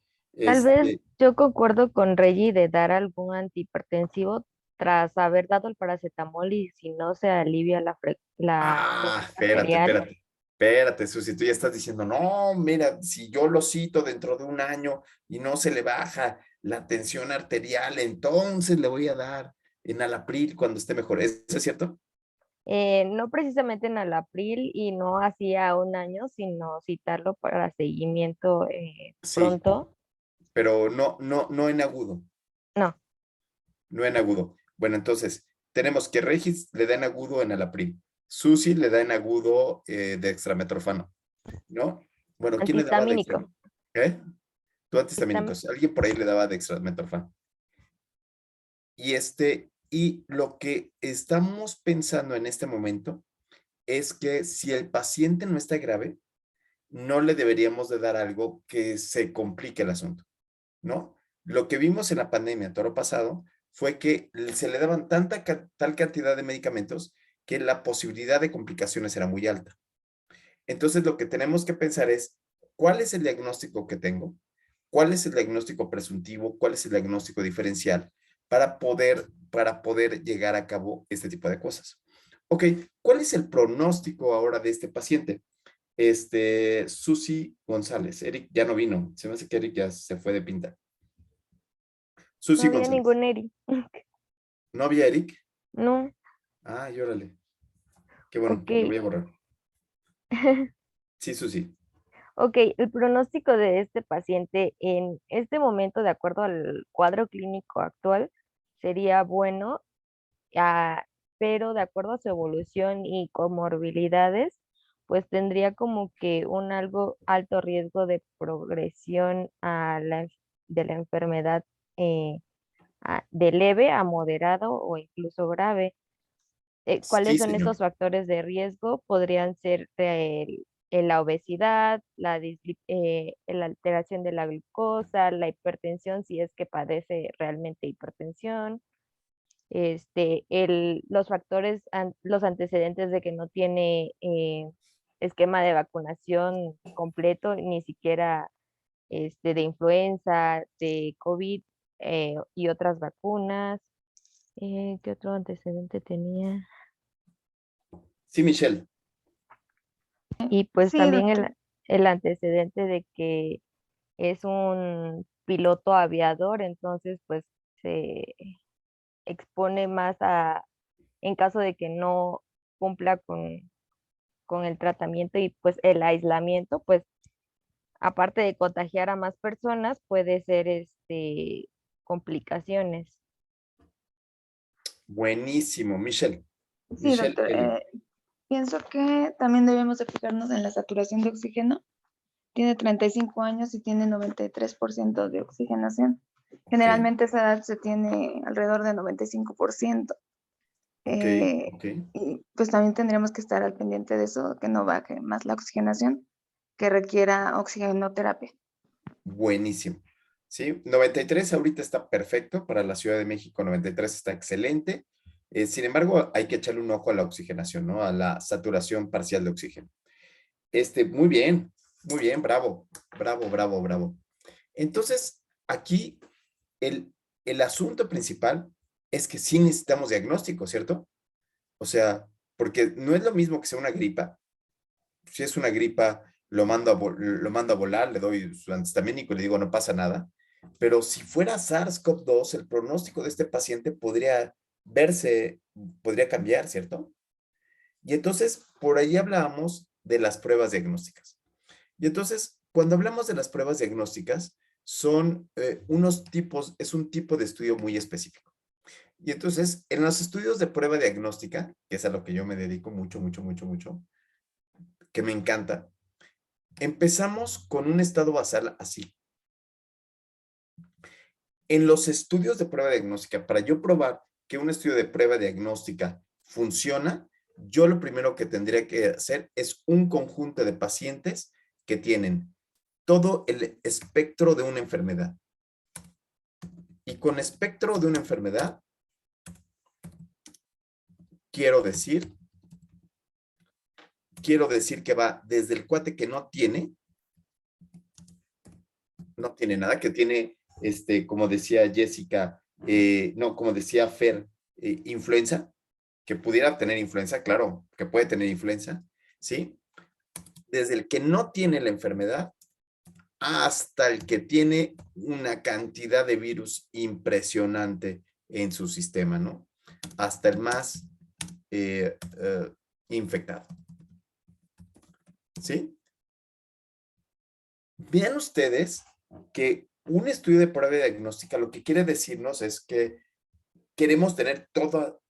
Tal vez yo concuerdo con Reggie de dar algún antihipertensivo tras haber dado el paracetamol y si no se alivia la tensión Espérate, arterial. espérate, Susi, tú ya estás diciendo, no, mira, si yo lo cito dentro de un año y no se le baja la tensión arterial, entonces le voy a dar enalapril cuando esté mejor. ¿Eso es cierto? No precisamente en Alapril y no hacía un año, sino citarlo para seguimiento Sí. pronto. pero no en agudo. No. No en agudo. Bueno, entonces, tenemos que Regis le da en agudo en Alapril. Susi le da en agudo de dextrametorfano, ¿no? Bueno, ¿quién le daba Antihistamínico. ¿Eh? Tú antihistamínicos. Alguien por ahí le daba dextrametorfano. Y lo que estamos pensando en este momento es que si el paciente no está grave, no le deberíamos de dar algo que se complique el asunto, ¿no? Lo que vimos en la pandemia, toro pasado, fue que se le daban tal cantidad de medicamentos que la posibilidad de complicaciones era muy alta. Entonces, lo que tenemos que pensar es, ¿cuál es el diagnóstico que tengo? ¿Cuál es el diagnóstico presuntivo? ¿Cuál es el diagnóstico diferencial? Para poder llegar a cabo este tipo de cosas. Ok, ¿cuál es el pronóstico ahora de este paciente? Susi González. Eric ya no vino. Se me hace que Eric ya se fue de pinta. Susi No había González. ningún Eri. ¿No había Eric? No. Ah, órale. Qué bueno, Ok. lo voy a borrar. Sí, Susi. Ok, el pronóstico de este paciente en este momento, de acuerdo al cuadro clínico actual, sería bueno, ah, pero de acuerdo a su evolución y comorbilidades, pues tendría como que un algo alto riesgo de progresión de la enfermedad de leve a moderado o incluso grave. ¿Cuáles Sí, son señor. estos factores de riesgo? Podrían ser la obesidad, la alteración de la glucosa, la hipertensión, si es que padece realmente hipertensión, los factores, los antecedentes de que no tiene esquema de vacunación completo, ni siquiera de influenza, de COVID y otras vacunas. ¿Qué otro antecedente tenía? Sí, Michelle. Y pues Sí, también doctor. el antecedente de que es un piloto aviador, entonces pues se expone más en caso de que no cumpla con el tratamiento y pues el aislamiento, pues aparte de contagiar a más personas, puede ser complicaciones. Buenísimo, Michelle. Sí, Michelle doctor. L. Pienso que también debemos de fijarnos en la saturación de oxígeno. Tiene 35 años y tiene 93% de oxigenación. Generalmente esa edad se tiene alrededor de 95%. Ok, Eh, ok. y pues también tendremos que estar al pendiente de eso, que no baje más la oxigenación, que requiera oxigenoterapia. Buenísimo. Sí, 93 ahorita está perfecto para la Ciudad de México, 93 está excelente. Sin embargo, hay que echarle un ojo a la oxigenación, ¿no? A la saturación parcial de oxígeno. Muy bien, bravo, bravo, bravo, bravo. Entonces, aquí el asunto principal es que sí necesitamos diagnóstico, ¿cierto? O sea, porque no es lo mismo que sea una gripa. Si es una gripa, lo mando a volar, le doy su antihistamínico y le digo no pasa nada. Pero si fuera SARS-CoV-2, el pronóstico de este paciente podría cambiar, ¿cierto? Y entonces, por ahí hablábamos de las pruebas diagnósticas. Y entonces, cuando hablamos de las pruebas diagnósticas, son es un tipo de estudio muy específico. Y entonces, en los estudios de prueba diagnóstica, que es a lo que yo me dedico mucho, mucho, mucho, mucho, que me encanta, empezamos con un estado basal así. En los estudios de prueba diagnóstica, para yo probar que un estudio de prueba diagnóstica funciona, yo lo primero que tendría que hacer es un conjunto de pacientes que tienen todo el espectro de una enfermedad. Y con espectro de una enfermedad, quiero decir que va desde el cuate que no tiene nada, que tiene, como decía Jessica, como decía Fer, influenza, que pudiera tener influenza, claro, que puede tener influenza, ¿sí? Desde el que no tiene la enfermedad hasta el que tiene una cantidad de virus impresionante en su sistema, ¿no? Hasta el más infectado. ¿Sí? Vean ustedes que un estudio de prueba diagnóstica lo que quiere decirnos es que queremos tener todo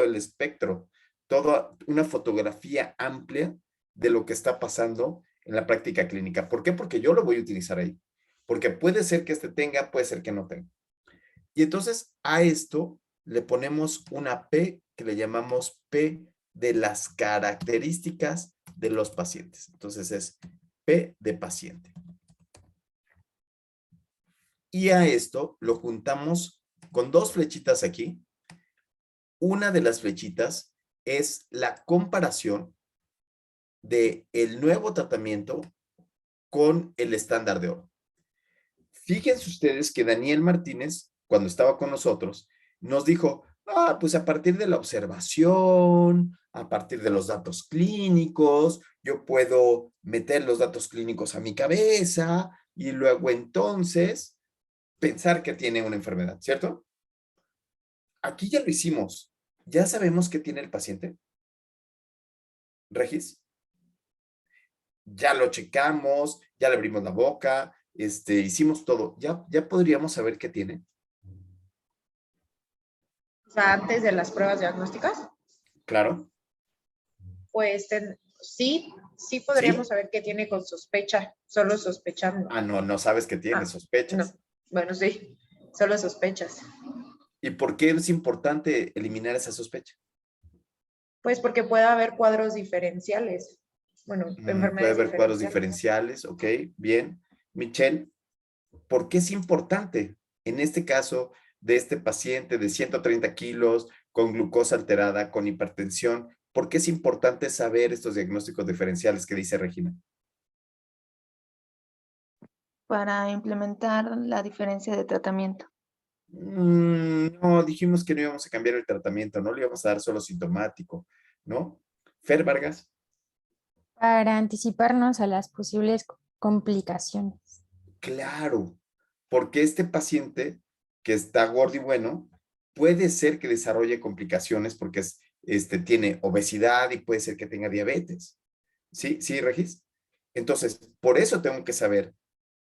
el espectro, toda una fotografía amplia de lo que está pasando en la práctica clínica. ¿Por qué? Porque yo lo voy a utilizar ahí. Porque puede ser que este tenga, puede ser que no tenga. Y entonces a esto le ponemos una P que le llamamos P de las características de los pacientes. Entonces es P de paciente. Y a esto lo juntamos con dos flechitas aquí. Una de las flechitas es la comparación de el nuevo tratamiento con el estándar de oro. Fíjense ustedes que Daniel Martínez, cuando estaba con nosotros, nos dijo, pues a partir de la observación, a partir de los datos clínicos, yo puedo meter los datos clínicos a mi cabeza y luego entonces pensar que tiene una enfermedad, ¿cierto? Aquí ya lo hicimos. ¿Ya sabemos qué tiene el paciente? ¿Regis? Ya lo checamos, ya le abrimos la boca, hicimos todo. ¿Ya podríamos saber qué tiene? O sea, antes de las pruebas diagnósticas, Claro. pues sí podríamos ¿Sí? saber qué tiene con sospecha, solo sospechando. No sabes qué tiene, Ah, sospechas. No. Bueno, sí, solo sospechas. ¿Y por qué es importante eliminar esa sospecha? Pues porque puede haber cuadros diferenciales. Bueno, Puede enfermedades haber cuadros diferenciales. diferenciales, ok, bien. Michelle, ¿por qué es importante en este caso de este paciente de 130 kilos con glucosa alterada, con hipertensión? ¿Por qué es importante saber estos diagnósticos diferenciales que dice Regina? Para implementar la diferencia de tratamiento. No, dijimos que no íbamos a cambiar el tratamiento, no le íbamos a dar solo sintomático, ¿no? Fer Vargas. Para anticiparnos a las posibles complicaciones. Claro, porque este paciente que está gordo y bueno, puede ser que desarrolle complicaciones porque tiene obesidad y puede ser que tenga diabetes. ¿Sí? ¿Sí, Regis? Entonces, por eso tengo que saber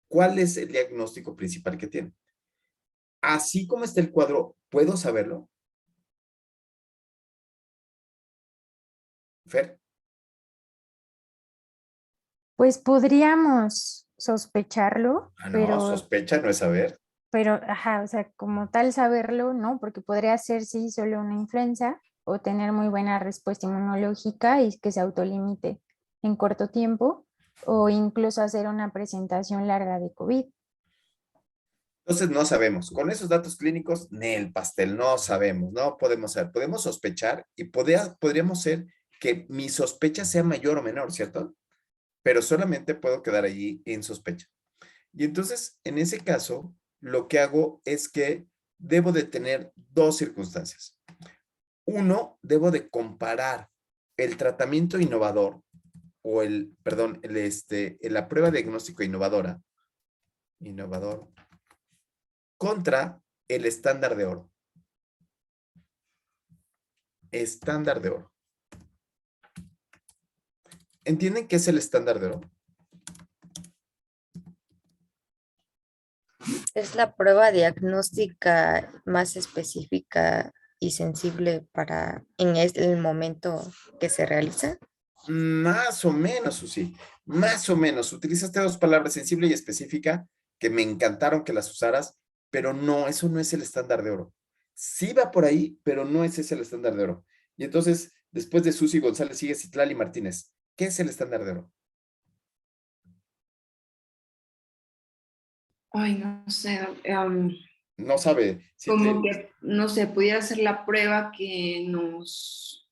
cuál es el diagnóstico principal que tiene. Así como está el cuadro, ¿puedo saberlo? Fer. Pues podríamos sospecharlo, No, sospecha no es saber. ajá, o sea, como tal saberlo, ¿no? Porque podría ser, sí, solo una influenza o tener muy buena respuesta inmunológica y que se autolimite en corto tiempo o incluso hacer una presentación larga de COVID. Entonces no sabemos. Con esos datos clínicos, ni el pastel, no sabemos, no podemos saber. Podemos sospechar y podríamos ser que mi sospecha sea mayor o menor, ¿cierto? Pero solamente puedo quedar allí en sospecha. Y entonces, en ese caso, lo que hago es que debo de tener dos circunstancias. Uno, debo de comparar el tratamiento innovador o la prueba diagnóstico innovador contra el estándar de oro. Estándar de oro. ¿Entienden qué es el estándar de oro? Es la prueba diagnóstica más específica y sensible en el momento que se realiza. Más o menos, Susi. Más o menos. Utilizaste dos palabras, sensible y específica, que me encantaron que las usaras, pero no, eso no es el estándar de oro. Sí va por ahí, pero no ese es el estándar de oro. Y entonces, después de Susi González, sigue Citlali Martínez. ¿Qué es el estándar de oro? Ay, no sé. No sabe. Como Citlali. que, no sé, pudiera ser la prueba que nos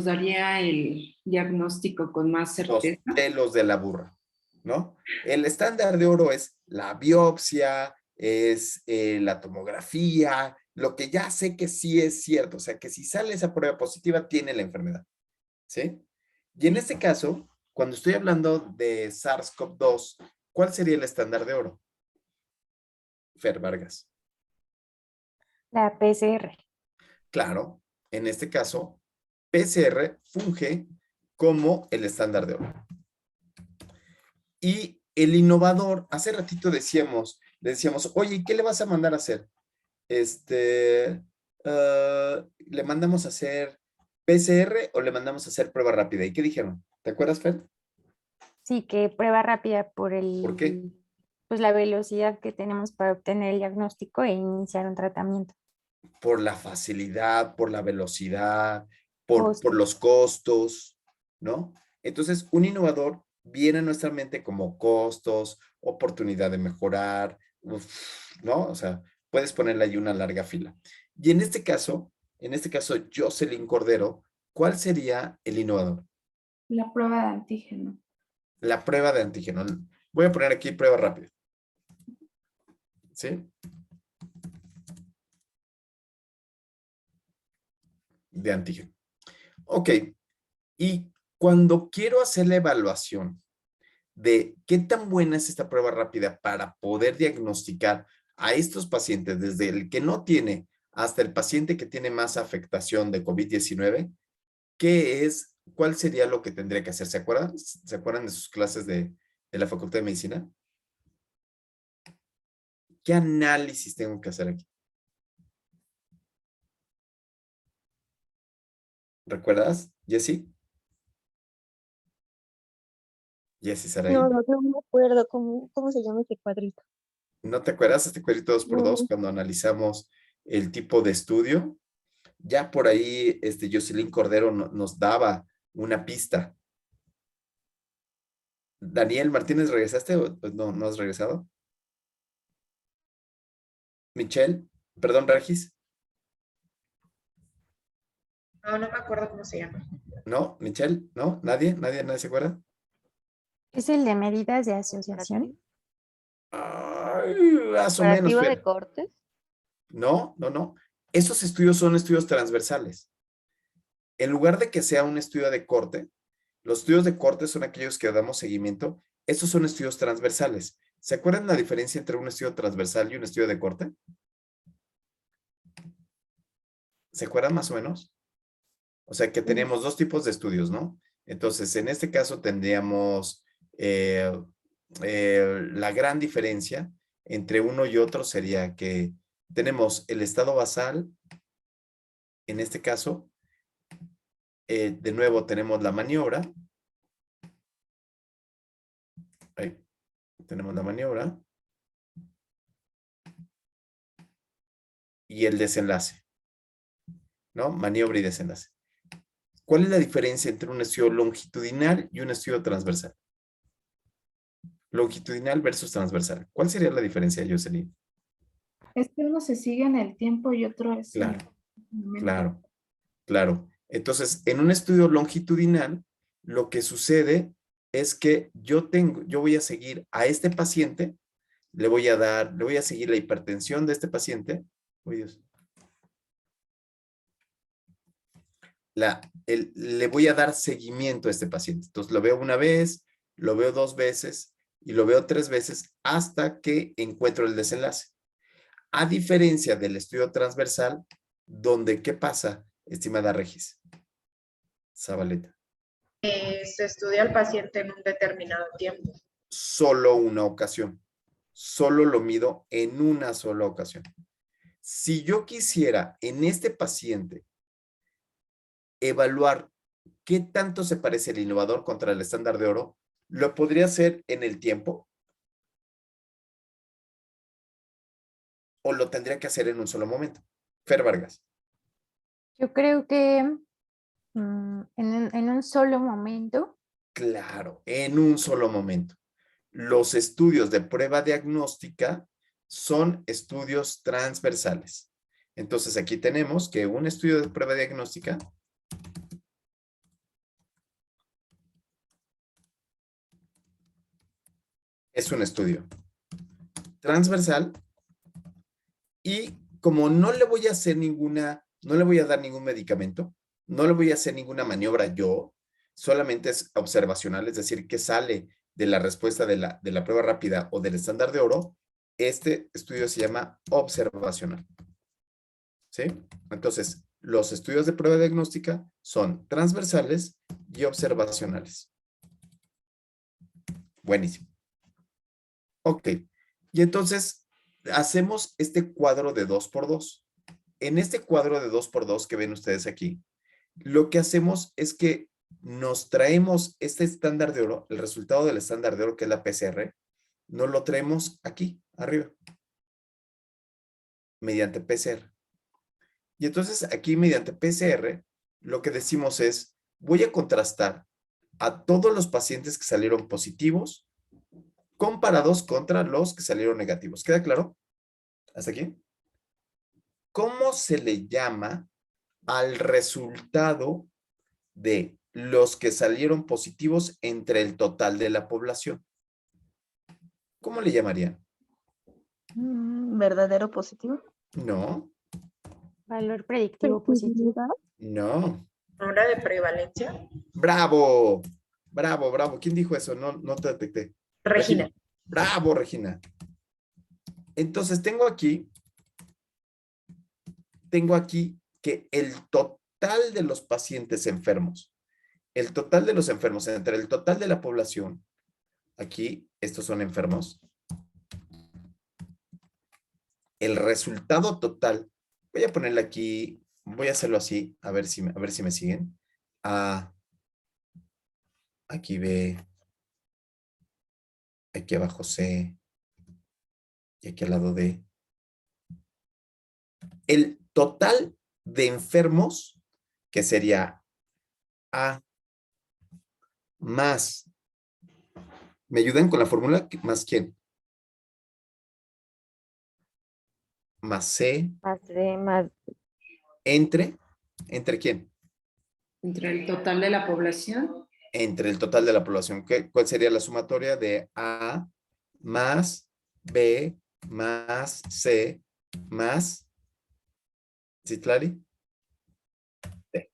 daría el diagnóstico con más Los certeza. pelos de la burra, ¿no? El estándar de oro es la biopsia, es la tomografía, lo que ya sé que sí es cierto, o sea, que si sale esa prueba positiva, tiene la enfermedad, ¿sí? Y en este caso, cuando estoy hablando de SARS-CoV-2, ¿cuál sería el estándar de oro? Fer Vargas. La PCR. Claro, en este caso, PCR funge como el estándar de oro. Y el innovador, hace ratito le decíamos, oye, ¿qué le vas a mandar a hacer? ¿Le mandamos a hacer PCR o le mandamos a hacer prueba rápida? ¿Y qué dijeron? ¿Te acuerdas, Fer? Sí, que prueba rápida por ¿Por qué? pues la velocidad que tenemos para obtener el diagnóstico e iniciar un tratamiento. Por la facilidad, por la velocidad, por Costos. los costos, ¿no? Entonces, un innovador viene a nuestra mente como costos, oportunidad de mejorar, ¿no? O sea, puedes ponerle ahí una larga fila. Y en este caso, Jocelyn Cordero, ¿cuál sería el innovador? La prueba de antígeno. La prueba de antígeno. Voy a poner aquí prueba rápida. ¿Sí? De antígeno. Ok. Y cuando quiero hacer la evaluación de qué tan buena es esta prueba rápida para poder diagnosticar a estos pacientes, desde el que no tiene hasta el paciente que tiene más afectación de COVID-19, ¿cuál sería lo que tendría que hacer? ¿Se acuerdan? ¿Se acuerdan de sus clases de la Facultad de Medicina? ¿Qué análisis tengo que hacer aquí? ¿Recuerdas, Jessy? Jessy Saray. No me acuerdo cómo se llama ese cuadrito. ¿No te acuerdas este cuadrito 2x2 cuando analizamos el tipo de estudio? Ya por ahí, Jocelyn Cordero nos daba una pista. Daniel Martínez, ¿regresaste o no has regresado? Michelle, perdón, Regis. No me acuerdo cómo se llama. ¿No? ¿Michelle? ¿No? ¿Nadie se acuerda? ¿Es el de medidas de asociación? Ay, más o menos. ¿Comparativo de cortes? No. Esos estudios son estudios transversales. En lugar de que sea un estudio de corte, los estudios de corte son aquellos que damos seguimiento. Estos son estudios transversales. ¿Se acuerdan la diferencia entre un estudio transversal y un estudio de corte? ¿Se acuerdan más o menos? O sea, que tenemos dos tipos de estudios, ¿no? Entonces, en este caso tendríamos la gran diferencia entre uno y otro sería que tenemos el estado basal, en este caso, de nuevo tenemos la maniobra. Ahí, tenemos la maniobra. Y el desenlace, ¿no? Maniobra y desenlace. ¿Cuál es la diferencia entre un estudio longitudinal y un estudio transversal? Longitudinal versus transversal. ¿Cuál sería la diferencia, Jocelyn? Es que uno se sigue en el tiempo y otro es en el momento. Claro. Entonces, en un estudio longitudinal, lo que sucede es que yo voy a seguir a este paciente, le voy a seguir la hipertensión de este paciente. Oh, Dios. Le voy a dar seguimiento a este paciente. Entonces, lo veo una vez, lo veo 2 veces y lo veo 3 veces hasta que encuentro el desenlace. A diferencia del estudio transversal, donde, ¿qué pasa, estimada Regis? Zabaleta. Se estudia al paciente en un determinado tiempo. Solo una ocasión. Solo lo mido en una sola ocasión. Si yo quisiera en este paciente evaluar qué tanto se parece el innovador contra el estándar de oro, ¿lo podría hacer en el tiempo? ¿O lo tendría que hacer en un solo momento? Fer Vargas. Yo creo que en un solo momento. Claro, en un solo momento. Los estudios de prueba diagnóstica son estudios transversales. Entonces aquí tenemos que un estudio de prueba diagnóstica es un estudio transversal y como no le voy a hacer no le voy a dar ningún medicamento, no le voy a hacer ninguna maniobra yo, solamente es observacional, es decir, que sale de la respuesta de la prueba rápida o del estándar de oro, este estudio se llama observacional. ¿Sí? Entonces, los estudios de prueba diagnóstica son transversales y observacionales. Buenísimo. Ok. Y entonces hacemos este cuadro de 2 por 2. En este cuadro de 2 por 2 que ven ustedes aquí, lo que hacemos es que nos traemos este estándar de oro, el resultado del estándar de oro, que es la PCR, nos lo traemos aquí, arriba, mediante PCR. Y entonces aquí, mediante PCR, lo que decimos es, voy a contrastar a todos los pacientes que salieron positivos comparados contra los que salieron negativos. ¿Queda claro? ¿Hasta aquí? ¿Cómo se le llama al resultado de los que salieron positivos entre el total de la población? ¿Cómo le llamarían? ¿Verdadero positivo? No, Valor predictivo positivo. no. ¿Hora de prevalencia? ¡Bravo! Bravo, bravo. ¿Quién dijo eso? No, no te detecté. Regina. Bravo, Regina. Entonces tengo aquí que el total de los pacientes enfermos, el total de los enfermos entre el total de la población, aquí estos son enfermos, el resultado total, voy a ponerle aquí, voy a hacerlo así, a ver si me siguen. A, aquí B, aquí abajo C, y aquí al lado D. El total de enfermos, que sería A más, ¿me ayudan con la fórmula? ¿Más quién? Más C, Más D, más ¿entre quién? Entre el total de la población. Entre el total de la población. ¿Cuál sería la sumatoria de A más B más C más Citlali? D.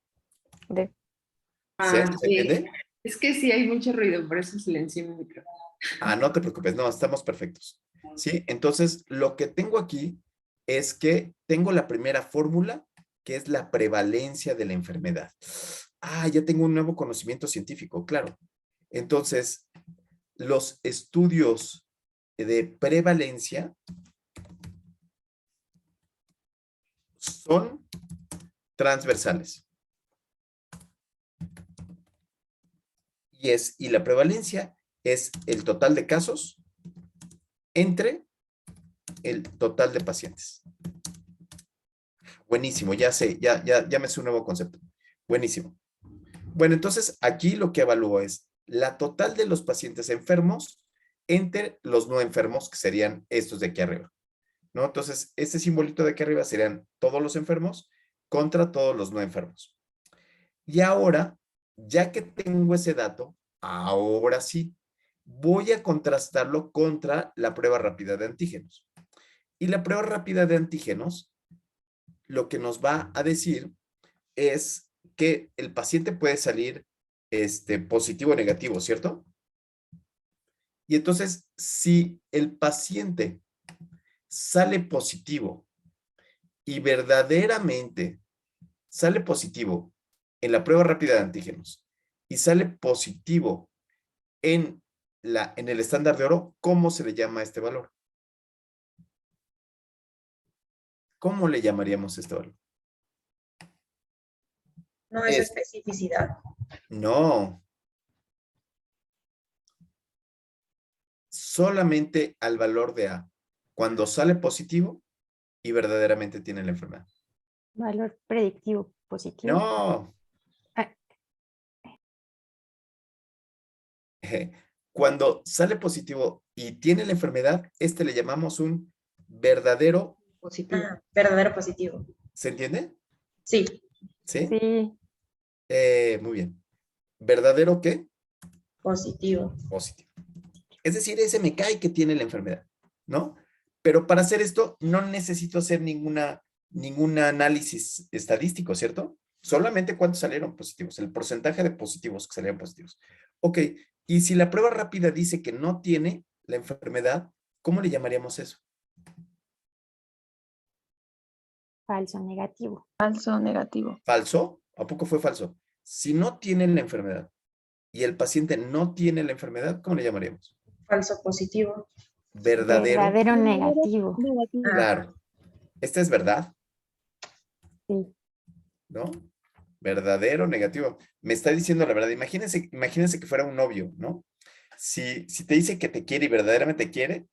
¿Se Sí. entiende? Es que sí hay mucho ruido, por eso silencié mi micrófono. No te preocupes, no, estamos perfectos. ¿Sí? Entonces, lo que tengo aquí es que tengo la primera fórmula, que es la prevalencia de la enfermedad. Ya tengo un nuevo conocimiento científico, claro. Entonces, los estudios de prevalencia son transversales. Y la prevalencia es el total de casos entre el total de pacientes. Buenísimo, ya sé, ya me sé un nuevo concepto. Buenísimo. Bueno, entonces aquí lo que evalúo es la total de los pacientes enfermos entre los no enfermos, que serían estos de aquí arriba, ¿no? Entonces, este simbolito de aquí arriba serían todos los enfermos contra todos los no enfermos. Y ahora, ya que tengo ese dato, ahora sí, voy a contrastarlo contra la prueba rápida de antígenos. Y la prueba rápida de antígenos lo que nos va a decir es que el paciente puede salir positivo o negativo, ¿cierto? Y entonces, si el paciente sale positivo y verdaderamente sale positivo en la prueba rápida de antígenos y sale positivo en el estándar de oro, ¿cómo se le llama a este valor? ¿Cómo le llamaríamos a este valor? No es especificidad. No. Solamente al valor de A, cuando sale positivo y verdaderamente tiene la enfermedad. Valor predictivo positivo. No. Ah. Cuando sale positivo y tiene la enfermedad, le llamamos un verdadero positivo. Verdadero positivo. ¿Se entiende? Sí. ¿Sí? Sí. Muy bien. ¿Verdadero qué? Positivo. Positivo. Es decir, ese me cae que tiene la enfermedad, ¿no? Pero para hacer esto no necesito hacer ningún análisis estadístico, ¿cierto? Solamente cuántos salieron positivos, el porcentaje de positivos que salieron positivos. Ok, y si la prueba rápida dice que no tiene la enfermedad, ¿cómo le llamaríamos eso? Falso negativo. Falso negativo. ¿Falso? ¿A poco fue falso? Si no tiene la enfermedad y el paciente no tiene la enfermedad, ¿cómo le llamaríamos? Falso positivo. Verdadero negativo. Claro. Esta es verdad, Sí. ¿no? Verdadero negativo. Me está diciendo la verdad. Imagínense que fuera un novio, ¿no? Si te dice que te quiere y verdaderamente quiere,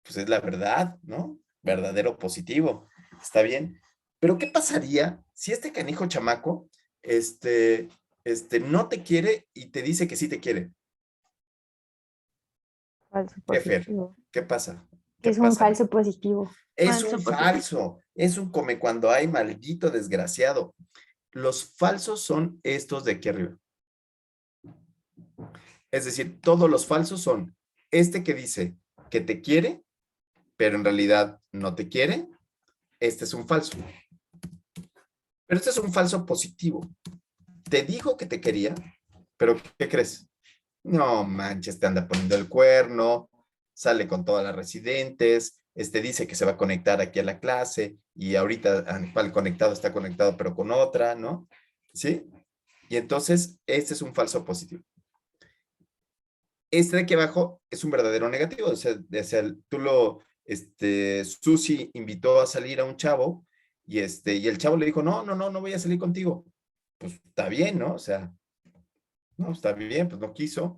pues es la verdad, ¿no? Verdadero positivo. Está bien. Pero ¿qué pasaría si este canijo chamaco, no te quiere y te dice que sí te quiere? Falso ¿Qué, Fer? positivo. ¿Qué pasa? ¿Qué Es un pasa? falso positivo. Es Falso un positivo. falso. Es un come cuando hay, maldito desgraciado. Los falsos son estos de aquí arriba. Es decir, todos los falsos son este que dice que te quiere, pero en realidad no te quiere. Este es un falso. Pero este es un falso positivo. Te dijo que te quería, pero ¿qué crees? No manches, te anda poniendo el cuerno, sale con todas las residentes, dice que se va a conectar aquí a la clase y ahorita al conectado está conectado pero con otra, ¿no? ¿Sí? Y entonces este es un falso positivo. Este de aquí abajo es un verdadero negativo, o sea Susi invitó a salir a un chavo y el chavo le dijo, no voy a salir contigo. Pues está bien, ¿no? O sea, no, está bien, pues no quiso,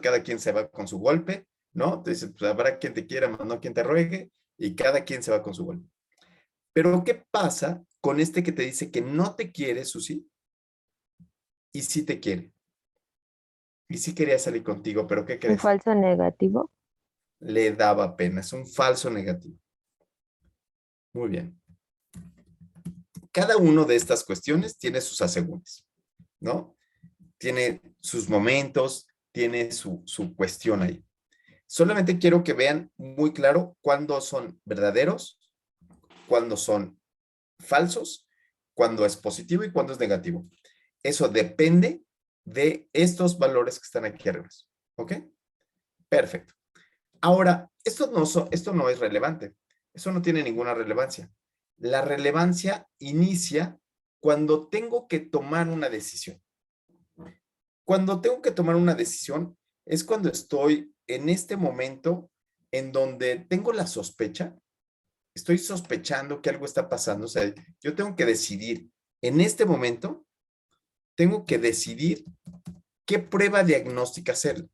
cada quien se va con su golpe, ¿no? Entonces, pues habrá quien te quiera, más no quien te ruegue, y cada quien se va con su golpe. Pero, ¿qué pasa con este que te dice que no te quiere, Susi? Y sí te quiere. Y sí quería salir contigo, pero ¿qué Un crees? falso negativo. Le daba pena, es un falso negativo. Muy bien. Cada uno de estas cuestiones tiene sus asegúnes, ¿no? Tiene sus momentos, tiene su cuestión ahí. Solamente quiero que vean muy claro cuándo son verdaderos, cuándo son falsos, cuándo es positivo y cuándo es negativo. Eso depende de estos valores que están aquí arriba. ¿Ok? Perfecto. Ahora, esto no es relevante. Eso no tiene ninguna relevancia. La relevancia inicia cuando tengo que tomar una decisión. Cuando tengo que tomar una decisión es cuando estoy en este momento en donde tengo la sospecha, estoy sospechando que algo está pasando. O sea, yo tengo que decidir, en este momento, tengo que decidir qué prueba diagnóstica hacer.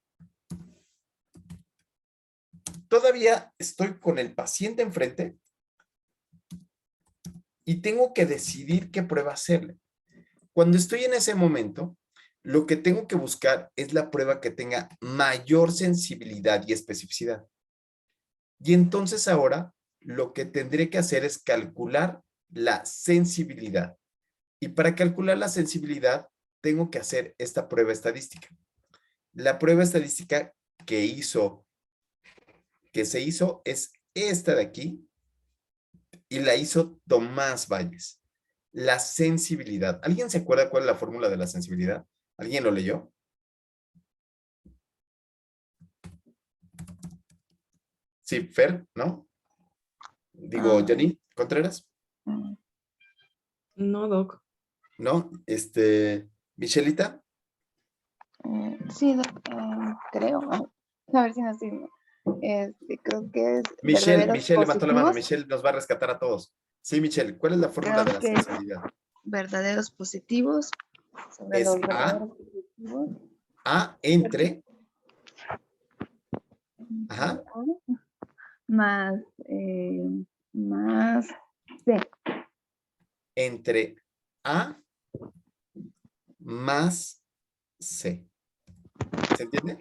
Todavía estoy con el paciente enfrente y tengo que decidir qué prueba hacerle. Cuando estoy en ese momento, lo que tengo que buscar es la prueba que tenga mayor sensibilidad y especificidad. Y entonces ahora lo que tendré que hacer es calcular la sensibilidad. Y para calcular la sensibilidad, tengo que hacer esta prueba estadística. La prueba estadística que se hizo es esta de aquí y la hizo Tomás Valles. La sensibilidad. ¿Alguien se acuerda cuál es la fórmula de la sensibilidad? ¿Alguien lo leyó? Sí, Fer, ¿no? Digo, Janine Contreras. No, Doc. ¿No? Michelita. Sí, creo. A ver si no estoy. Creo que es Michelle verdaderos levantó la mano. positivos. Michelle nos va a rescatar a todos. Sí, Michelle, ¿cuál es la fórmula de la Creo que sensibilidad? verdaderos positivos. Sobre Es los A. verdaderos positivos. A entre. Ajá. Más C. Entre A más C. ¿Se entiende?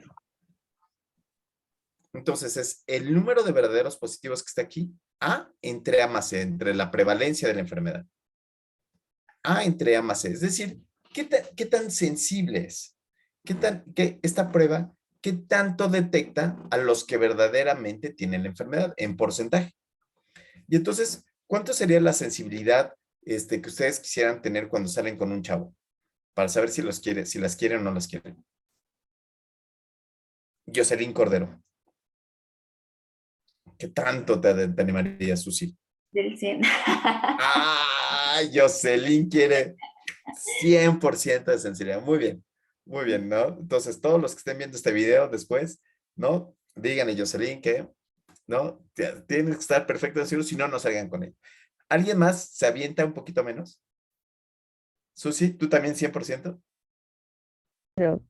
Entonces es el número de verdaderos positivos que está aquí, A entre A más C, entre la prevalencia de la enfermedad. A entre A más C. Es decir, ¿qué tan sensible es? Esta prueba, qué tanto detecta a los que verdaderamente tienen la enfermedad en porcentaje? Y entonces, ¿cuánto sería la sensibilidad que ustedes quisieran tener cuando salen con un chavo? Para saber si las quieren o no las quieren. Jocelyn Cordero. ¿Qué tanto te animaría, Susi? Del 100. ¡Ah! Jocelyn quiere 100% de sensibilidad. Muy bien, ¿no? Entonces, todos los que estén viendo este video después, ¿no? Díganle a Jocelyn que ¿no? Tienen que estar perfectos seguros, si no, no salgan con ello. ¿Alguien más se avienta un poquito menos? Susi, ¿tú también 100%? Pero,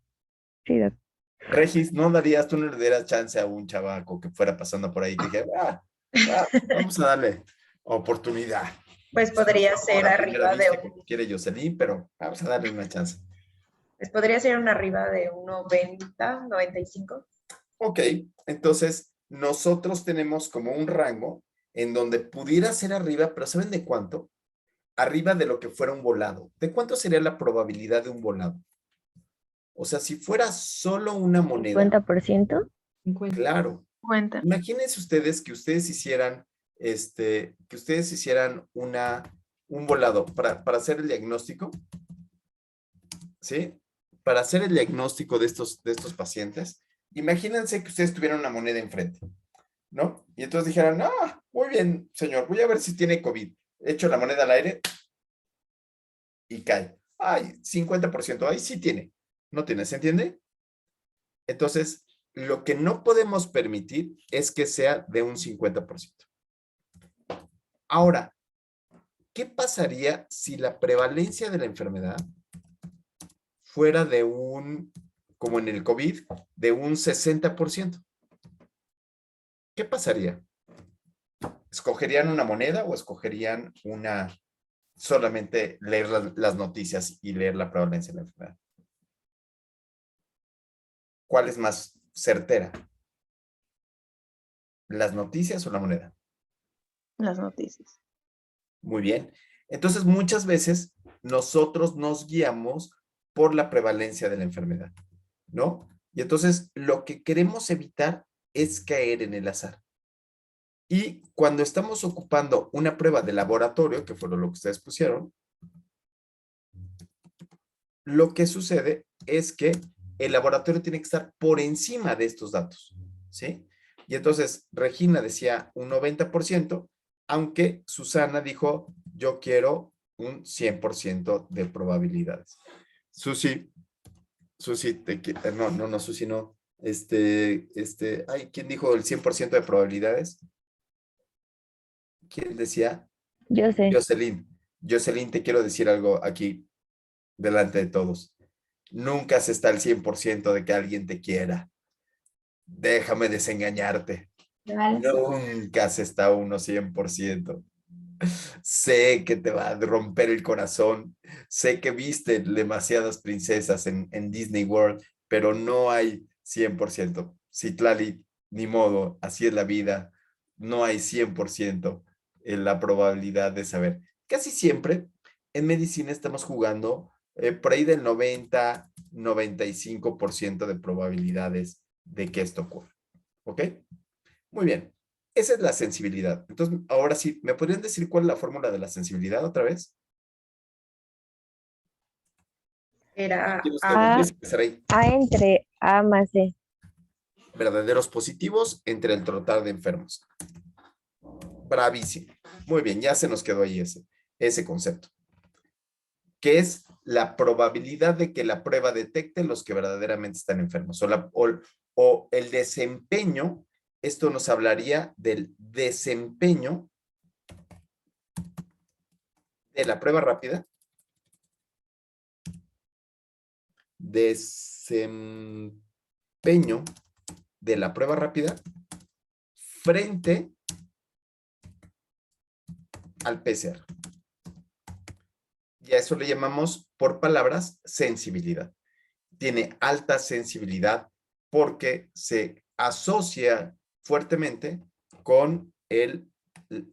sí, doc. Regis, tú no le dieras chance a un chavaco que fuera pasando por ahí que dijera, vamos a darle oportunidad. Pues podría ser Por a primera arriba de vista, como quiere Jocelyn, pero vamos a darle una chance. pues podría ser una arriba de 1.90, 95. Ok, entonces nosotros tenemos como un rango en donde pudiera ser arriba, pero ¿saben de cuánto? Arriba de lo que fuera un volado. ¿De cuánto sería la probabilidad de un volado? O sea, si fuera solo una moneda, 50%. 50. claro. Cuenta. Imagínense ustedes que ustedes hicieran, un volado para hacer el diagnóstico, ¿sí? Para hacer el diagnóstico de estos pacientes, imagínense que ustedes tuvieran una moneda enfrente, ¿no? Y entonces dijeran, muy bien, señor, voy a ver si tiene COVID. Echo la moneda al aire y cae. Ay, 50%, ahí sí tiene. No tiene, ¿se entiende? Entonces, lo que no podemos permitir es que sea de un 50%. Ahora, ¿qué pasaría si la prevalencia de la enfermedad fuera de como en el COVID, de un 60%? ¿Qué pasaría? ¿Escogerían una moneda o escogerían solamente leer las noticias y leer la prevalencia de la enfermedad? ¿Cuál es más certera? ¿Las noticias o la moneda? Las noticias. Muy bien. Entonces, muchas veces nosotros nos guiamos por la prevalencia de la enfermedad, ¿no? Y entonces, lo que queremos evitar es caer en el azar. Y cuando estamos ocupando una prueba de laboratorio, que fue lo que ustedes pusieron, lo que sucede es que el laboratorio tiene que estar por encima de estos datos, ¿sí? Y entonces, Regina decía un 90%, aunque Susana dijo, yo quiero un 100% de probabilidades. Susi, no, Susi, no. ¿Quién dijo el 100% de probabilidades? ¿Quién decía? Yo sé. Jocelyn, te quiero decir algo aquí, delante de todos. Nunca se está al 100% de que alguien te quiera. Déjame desengañarte. Nunca se está a uno 100%. Sé que te va a romper el corazón. Sé que viste demasiadas princesas en Disney World, pero no hay 100%. Citlali, ni modo, así es la vida. No hay 100% en la probabilidad de saber. Casi siempre en medicina estamos jugando por ahí del 90-95% de probabilidades de que esto ocurra. ¿Ok? Muy bien. Esa es la sensibilidad. Entonces, ahora sí, ¿me podrían decir cuál es la fórmula de la sensibilidad otra vez? Era ¿Quién nos A. empieza a empezar ahí? A entre A más C. Verdaderos positivos entre el total de enfermos. Bravísimo. Muy bien, ya se nos quedó ahí ese concepto. Que es la probabilidad de que la prueba detecte los que verdaderamente están enfermos. O el desempeño, esto nos hablaría del desempeño de la prueba rápida. Desempeño de la prueba rápida frente al PCR. Y a eso le llamamos, por palabras, sensibilidad. Tiene alta sensibilidad porque se asocia fuertemente con el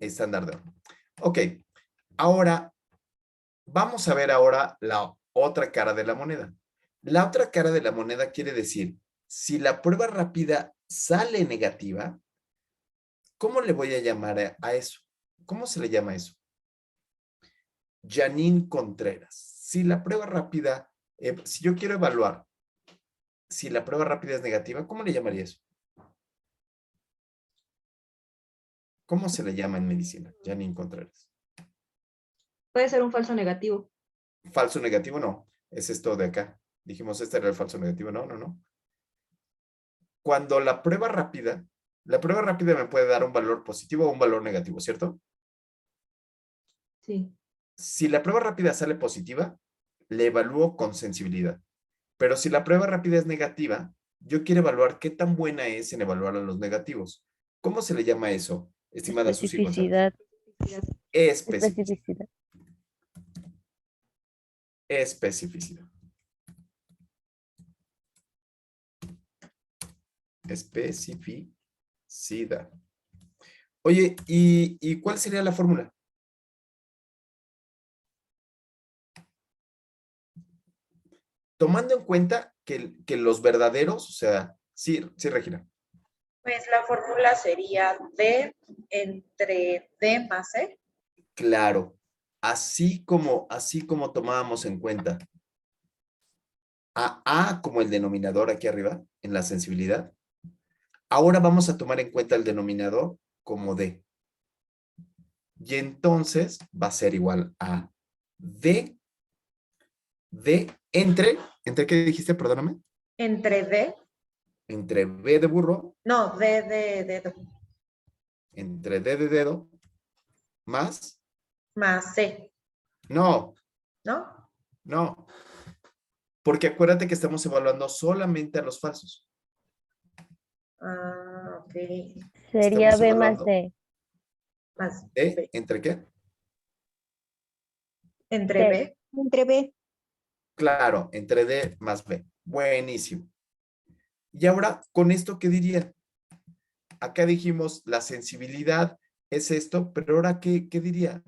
estándar de oro. Ok, ahora vamos a ver ahora la otra cara de la moneda. La otra cara de la moneda quiere decir, si la prueba rápida sale negativa, ¿cómo le voy a llamar a eso? ¿Cómo se le llama a eso? Janine Contreras. Si la prueba rápida, si yo quiero evaluar si la prueba rápida es negativa, ¿cómo le llamaría eso? ¿Cómo se le llama en medicina, Janine Contreras? Puede ser un falso negativo. Falso negativo, no. Es esto de acá. Dijimos, este era el falso negativo. No. Cuando la prueba rápida La prueba rápida me puede dar un valor positivo o un valor negativo, ¿cierto? Sí. Si la prueba rápida sale positiva, le evalúo con sensibilidad. Pero si la prueba rápida es negativa, yo quiero evaluar qué tan buena es en evaluar a los negativos. ¿Cómo se le llama eso, estimada Susi González? Especificidad. Especificidad. Especificidad. Especificidad. Oye, ¿y cuál sería la fórmula? Tomando en cuenta que los verdaderos, o sea, sí, Regina. Pues la fórmula sería D entre D más C. Claro, así como tomábamos en cuenta a A como el denominador aquí arriba, en la sensibilidad, ahora vamos a tomar en cuenta el denominador como D. Y entonces va a ser igual a D ¿entre qué dijiste? Perdóname. Entre D. Entre B de burro. No, D de dedo. Entre D de dedo. Más. Más C. No. ¿No? No. Porque acuérdate que estamos evaluando solamente a los falsos. Ah, ok. Sería Estamos B más evaluando D. Más ¿D? B. ¿Entre qué? Entre D. B. Entre B. Claro, entre D más B. Buenísimo. Y ahora, ¿con esto qué diría? Acá dijimos la sensibilidad es esto, pero ahora, ¿qué diría?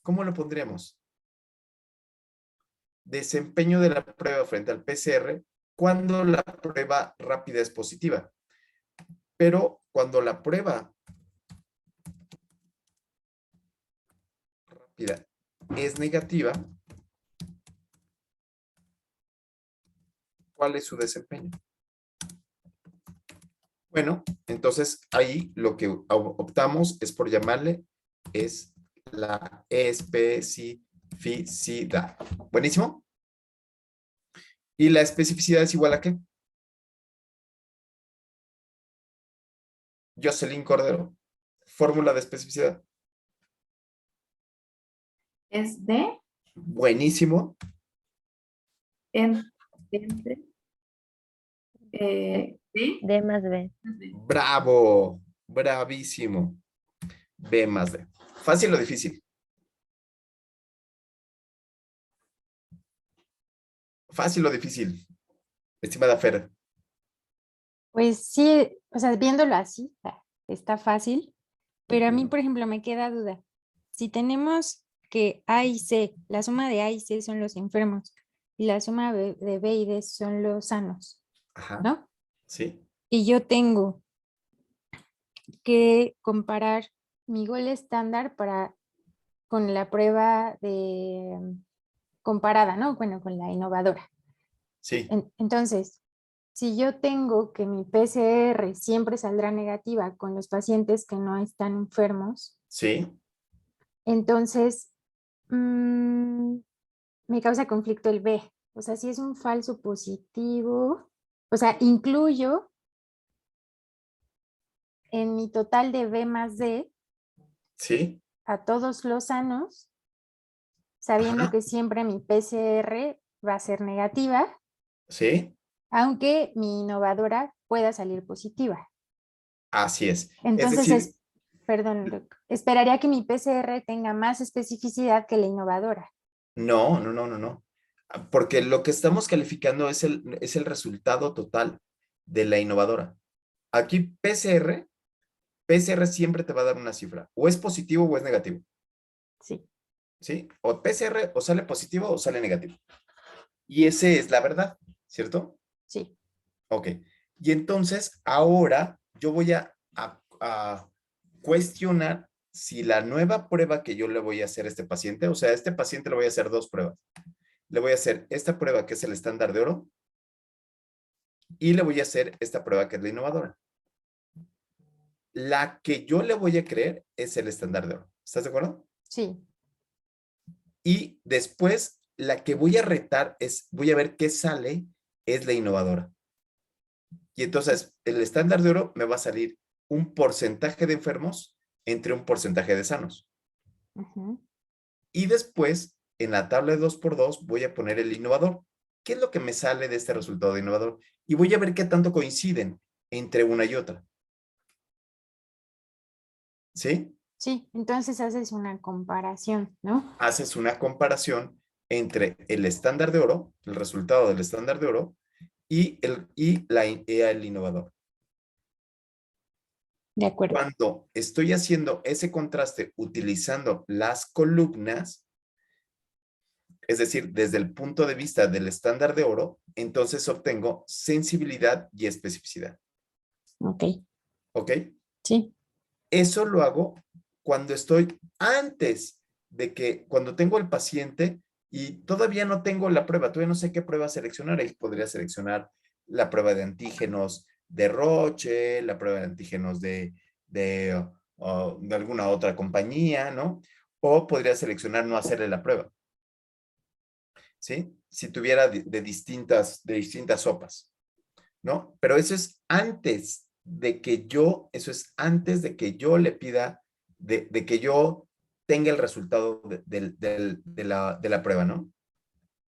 ¿Cómo lo pondríamos? Desempeño de la prueba frente al PCR cuando la prueba rápida es positiva. Pero cuando la prueba rápida es negativa, ¿cuál es su desempeño? Bueno, entonces ahí lo que optamos es por llamarle es la especificidad. Buenísimo. ¿Y la especificidad es igual a qué? Jocelyn Cordero. Fórmula de especificidad. Es D Buenísimo. entre D. D más B. Bravo. Bravísimo. B más D. ¿Fácil o difícil? Fácil o difícil, estimada Fer. Pues sí, o sea, viéndolo así, está fácil, pero a mí, Ujú. por ejemplo, me queda duda. Si tenemos que A y C, la suma de A y C son los enfermos y la suma de B y D son los sanos, Ajá. ¿no? Sí. Y yo tengo que comparar mi gol estándar con la prueba de comparada, ¿no? Bueno, con la innovadora. Sí. Entonces, si yo tengo que mi PCR siempre saldrá negativa con los pacientes que no están enfermos, Sí. entonces me causa conflicto el B. O sea, si es un falso positivo, o sea, incluyo en mi total de B más D Sí. a todos los sanos, sabiendo Ajá. que siempre mi PCR va a ser negativa, Sí. aunque mi innovadora pueda salir positiva. Así es. Es Entonces, decir, perdón, Doc, esperaría que mi PCR tenga más especificidad que la innovadora. no. Porque lo que estamos calificando es el resultado total de la innovadora. Aquí PCR siempre te va a dar una cifra. O es positivo o es negativo. Sí. ¿Sí? O PCR o sale positivo o sale negativo. Y esa es la verdad, ¿cierto? Sí. Ok. Y entonces ahora yo voy a cuestionar si la nueva prueba que yo le voy a hacer a este paciente, o sea, a este paciente le voy a hacer dos pruebas. Le voy a hacer esta prueba que es el estándar de oro y le voy a hacer esta prueba que es la innovadora. La que yo le voy a creer es el estándar de oro. ¿Estás de acuerdo? Sí. Y después la que voy a retar es, voy a ver qué sale, es la innovadora. Y entonces el estándar de oro me va a salir un porcentaje de enfermos entre un porcentaje de sanos. Ujú. Y después, en la tabla de 2x2, voy a poner el innovador. ¿Qué es lo que me sale de este resultado de innovador? Y voy a ver qué tanto coinciden entre una y otra. ¿Sí? Sí, entonces haces una comparación, ¿no? Haces una comparación entre el estándar de oro, el resultado del estándar de oro, y el innovador. De acuerdo. Cuando estoy haciendo ese contraste utilizando las columnas, es decir, desde el punto de vista del estándar de oro, entonces obtengo sensibilidad y especificidad. Ok, ¿Ok? sí. Eso lo hago cuando estoy antes de que, cuando tengo el paciente y todavía no tengo la prueba, todavía no sé qué prueba seleccionar. Ahí podría seleccionar la prueba de antígenos de Roche, la prueba de antígenos de alguna otra compañía, ¿no? O podría seleccionar no hacerle la prueba. ¿Sí? Si tuviera de distintas sopas, ¿no? Pero eso es antes de que yo, le pida, de que yo tenga el resultado de la prueba, ¿no?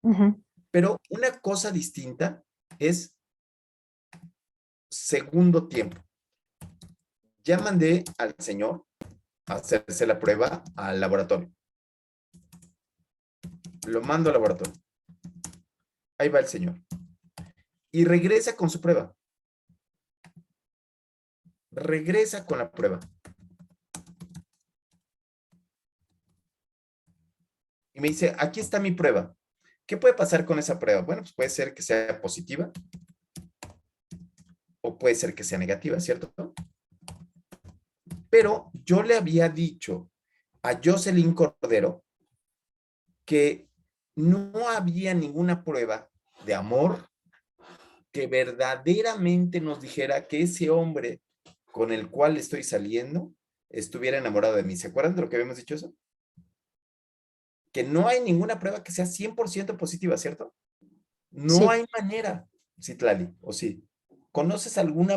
Ujú. Pero una cosa distinta es segundo tiempo. Ya mandé al señor a hacerse la prueba al laboratorio. Lo mando al laboratorio. Ahí va el señor. Y regresa con su prueba. Regresa con la prueba. Y me dice, aquí está mi prueba. ¿Qué puede pasar con esa prueba? Bueno, pues puede ser que sea positiva o puede ser que sea negativa, ¿cierto? Pero yo le había dicho a Jocelyn Cordero que no había ninguna prueba de amor que verdaderamente nos dijera que ese hombre con el cual estoy saliendo estuviera enamorado de mí. ¿Se acuerdan de lo que habíamos dicho eso? Que no hay ninguna prueba que sea 100% positiva, ¿cierto? No Sí. hay manera, Citlali, ¿o sí? ¿Conoces algún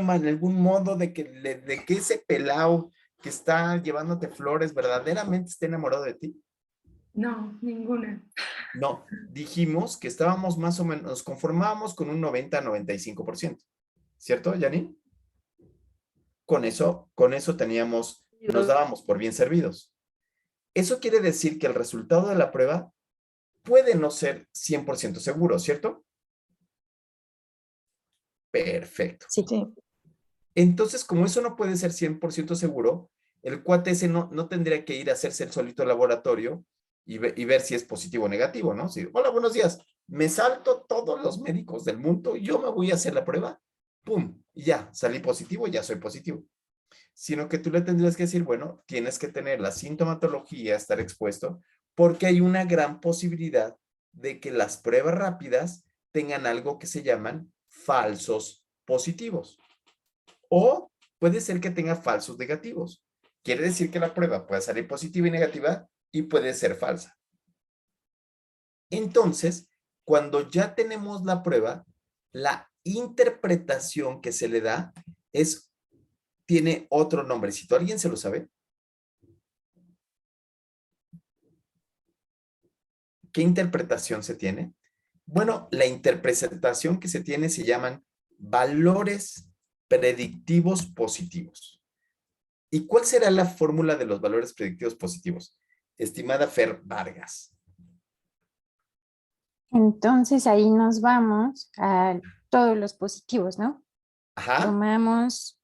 modo de que ese pelao que está llevándote flores verdaderamente esté enamorado de ti? No, ninguna. No, dijimos que estábamos más o menos, nos conformábamos con un 90-95%, ¿cierto, Janine? Con eso teníamos, nos dábamos por bien servidos. Eso quiere decir que el resultado de la prueba puede no ser 100% seguro, ¿cierto? Perfecto. Sí. Sí. Entonces, como eso no puede ser 100% seguro, el cuate ese no tendría que ir a hacerse el solito laboratorio y ver si es positivo o negativo, ¿no? Si, hola, buenos días, me salto todos los médicos del mundo, yo me voy a hacer la prueba, pum, y ya, salí positivo, ya soy positivo. Sino que tú le tendrías que decir, bueno, tienes que tener la sintomatología, estar expuesto, porque hay una gran posibilidad de que las pruebas rápidas tengan algo que se llaman falsos positivos. O puede ser que tenga falsos negativos. Quiere decir que la prueba puede salir positiva y negativa y puede ser falsa. Entonces, cuando ya tenemos la prueba, la interpretación que se le da tiene otro nombrecito. ¿Alguien se lo sabe? ¿Qué interpretación se tiene? Bueno, la interpretación que se tiene se llaman valores predictivos positivos. ¿Y cuál será la fórmula de los valores predictivos positivos? Estimada Fer Vargas. Entonces ahí nos vamos a todos los positivos, ¿no? Ajá. Tomamos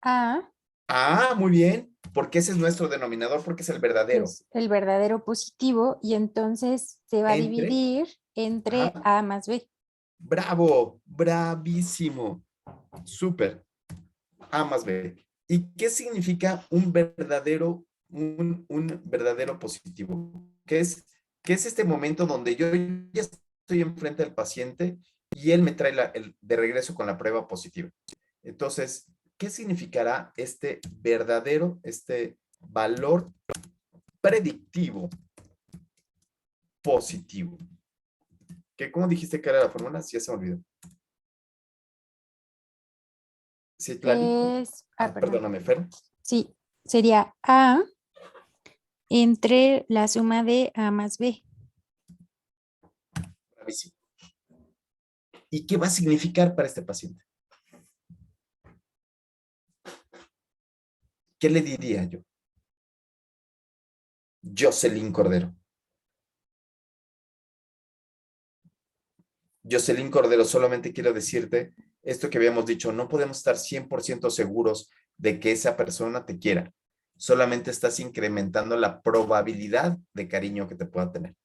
A, Ah, muy bien. Porque ese es nuestro denominador, porque es el que verdadero. es el verdadero positivo, y entonces se va a Entre. dividir entre Ajá. A más B. Bravo, bravísimo. Súper. A más B. ¿Y qué significa un verdadero positivo? ¿Qué es este momento donde yo ya estoy enfrente del paciente y él me trae de regreso con la prueba positiva? Entonces, ¿qué significará este valor predictivo positivo? ¿Cómo dijiste que era la fórmula? Sí, ya se me olvidó. Citlali. Perdón. Perdóname, Fer. Sí, sería A entre la suma de A más B. Bravísimo. ¿Y qué va a significar para este paciente? ¿Qué le diría yo? Jocelyn Cordero. Jocelyn Cordero, solamente quiero decirte esto que habíamos dicho, no podemos estar 100% seguros de que esa persona te quiera. Solamente estás incrementando la probabilidad de cariño que te pueda tener.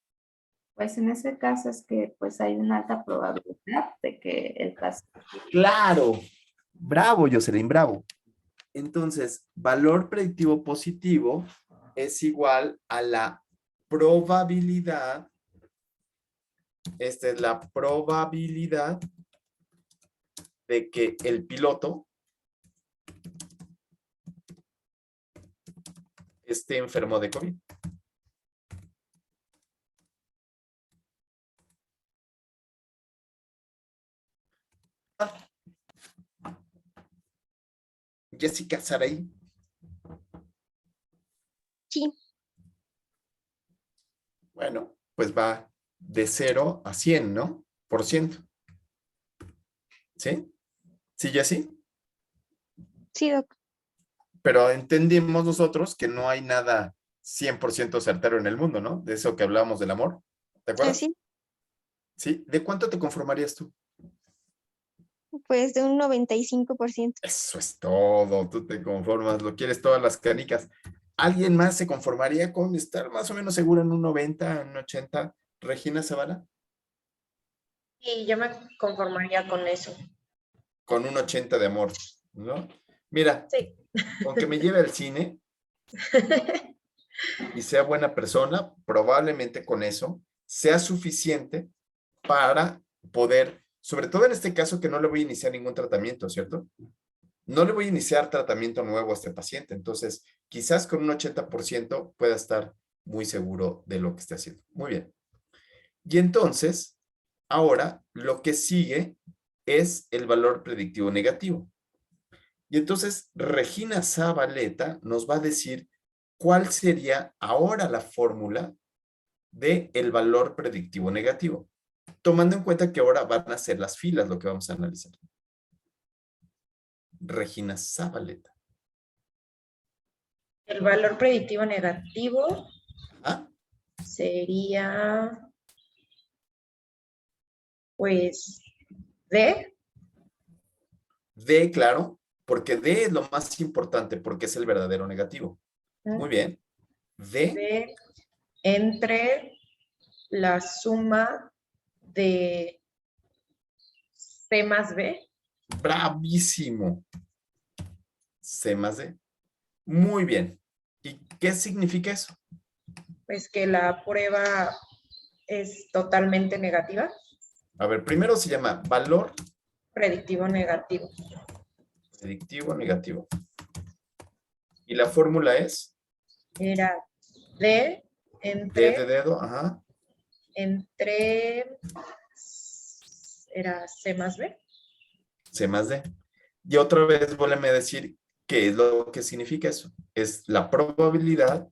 Pues en ese caso es que pues hay una alta probabilidad de que el paciente... ¡Claro! Bravo, Jocelyn, bravo. Entonces, valor predictivo positivo es igual a la probabilidad. Esta es la probabilidad de que el piloto esté enfermo de COVID. Jessica Saray. Sí. Bueno, pues va de 0 a 100, ¿no? Por ciento. ¿Sí? ¿Sí, Jessy? Sí, doc. Pero entendimos nosotros que no hay nada 100% certero en el mundo, ¿no? De eso que hablábamos del amor. ¿Te acuerdas? Sí. ¿Sí? ¿De cuánto te conformarías tú? Pues de un 95%. Eso es todo. Tú te conformas, lo quieres todas las canicas. ¿Alguien más se conformaría con estar más o menos seguro en un 90, en un 80? Regina Zavala. Y yo me conformaría con eso. Con un 80 de amor, ¿no? Mira, Sí. con que me lleve al cine y sea buena persona, probablemente con eso sea suficiente para poder, sobre todo en este caso que no le voy a iniciar ningún tratamiento, ¿cierto? No le voy a iniciar tratamiento nuevo a este paciente, entonces quizás con un 80% pueda estar muy seguro de lo que está haciendo. Muy bien. Y entonces, ahora lo que sigue es el valor predictivo negativo. Y entonces Regina Zabaleta nos va a decir cuál sería ahora la fórmula del valor predictivo negativo, tomando en cuenta que ahora van a ser las filas lo que vamos a analizar. Regina Zabaleta. El valor predictivo negativo sería, pues, D. D, claro, porque D es lo más importante, porque es el verdadero negativo. Muy bien. D entre la suma de C más B. Bravísimo. C más D. Muy bien. ¿Y qué significa eso? Pues que la prueba es totalmente negativa. A ver, primero se llama valor predictivo negativo. Predictivo negativo. ¿Y la fórmula es? Era D entre... D de dedo, ajá. Entre... Era C más B. C más D. Y otra vez, vuélveme a decir qué es lo que significa eso. Es la probabilidad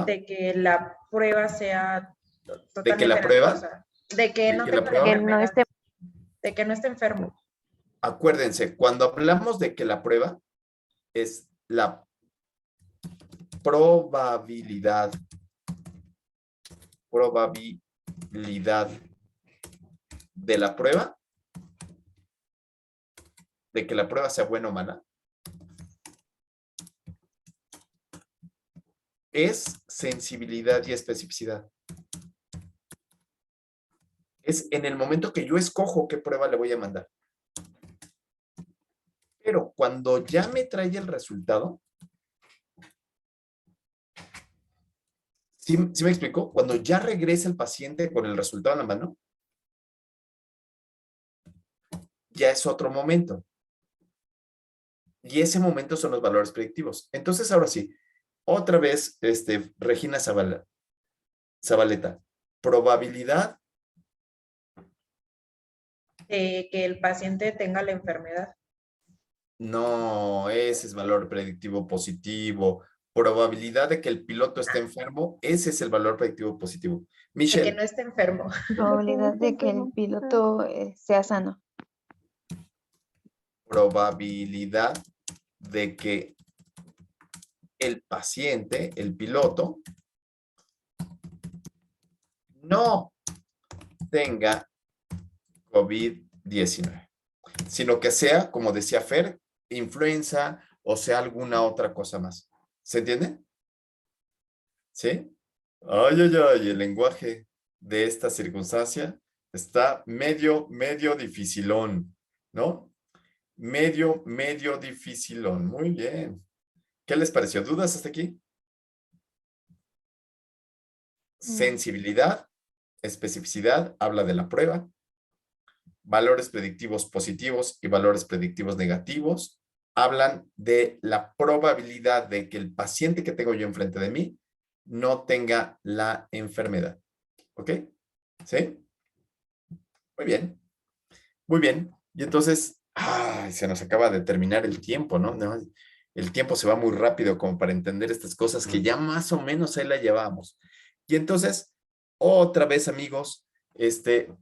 de que la prueba sea totalmente de que la prueba negativa, de que no que tenga la prueba, enfermedad, de que no esté enfermo. Acuérdense, cuando hablamos de que la prueba es la probabilidad de la prueba, de que la prueba sea buena o mala, es sensibilidad y especificidad. Es en el momento que yo escojo qué prueba le voy a mandar. Pero cuando ya me trae el resultado, ¿sí me explicó? Cuando ya regresa el paciente con el resultado en la mano, ya es otro momento. Y ese momento son los valores predictivos. Entonces, ahora sí, otra vez, Regina Zabaleta, probabilidad de que el paciente tenga la enfermedad. No, ese es valor predictivo positivo. Probabilidad de que el piloto esté enfermo, ese es el valor predictivo positivo. De que Michelle, no esté enfermo. Probabilidad de que el piloto sea sano. probabilidad de que el paciente, el piloto, no tenga COVID-19, sino que sea, como decía Fer, influenza o sea alguna otra cosa más. ¿Se entiende? ¿Sí? Ay, ay, ay, el lenguaje de esta circunstancia está medio dificilón, ¿no? Medio dificilón. Muy bien. ¿Qué les pareció? ¿Dudas hasta aquí? Sensibilidad, especificidad, habla de la prueba. Valores predictivos positivos y valores predictivos negativos hablan de la probabilidad de que el paciente que tengo yo enfrente de mí no tenga la enfermedad. ¿Ok? ¿Sí? Muy bien. Muy bien. Y entonces, ay, se nos acaba de terminar el tiempo, ¿no? El tiempo se va muy rápido como para entender estas cosas que ya más o menos ahí la llevamos. Y entonces, otra vez, amigos,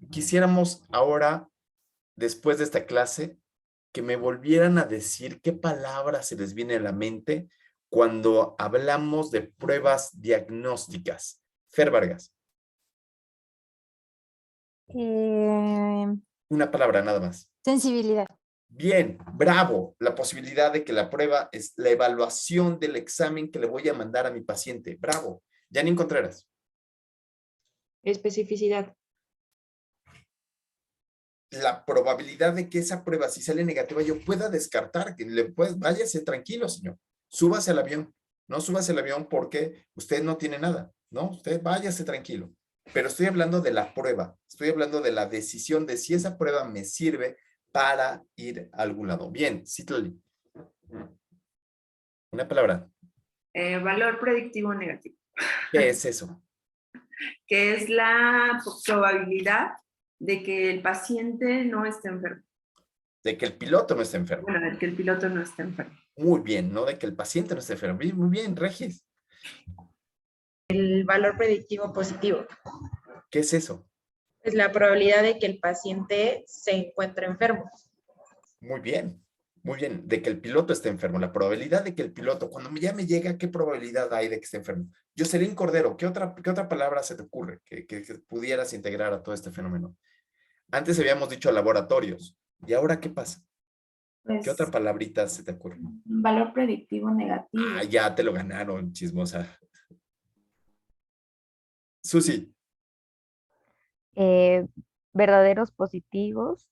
quisiéramos ahora, después de esta clase, que me volvieran a decir qué palabras se les viene a la mente cuando hablamos de pruebas diagnósticas. Fer Vargas. Una palabra nada más. Sensibilidad. Bien, bravo. La posibilidad de que la prueba es la evaluación del examen que le voy a mandar a mi paciente. Bravo. Janine Contreras. Especificidad. La probabilidad de que esa prueba, si sale negativa, yo pueda descartar, que váyase tranquilo, señor. Súbase al avión. No súbase al avión porque usted no tiene nada, ¿no? Usted váyase tranquilo. Pero estoy hablando de la prueba. Estoy hablando de la decisión de si esa prueba me sirve para ir a algún lado. Bien, Citlali. Una palabra. Valor predictivo negativo, ¿Qué es eso? que es la probabilidad de que el paciente no esté enfermo. De que el piloto no esté enfermo. Bueno, de que el piloto no esté enfermo. Muy bien, no de que el paciente no esté enfermo. Muy bien, Regis. El valor predictivo positivo. ¿Qué es eso? Es la probabilidad de que el paciente se encuentre enfermo. Muy bien, de que el piloto esté enfermo. La probabilidad de que el piloto, cuando ya me llega, ¿qué probabilidad hay de que esté enfermo? Jocelyn Cordero, ¿qué otra palabra se te ocurre que pudieras integrar a todo este fenómeno? Antes habíamos dicho laboratorios. ¿Y ahora qué pasa? Pues, ¿Qué otra palabrita se te ocurre? valor predictivo negativo. Ah, ya te lo ganaron, chismosa. Susi. Verdaderos positivos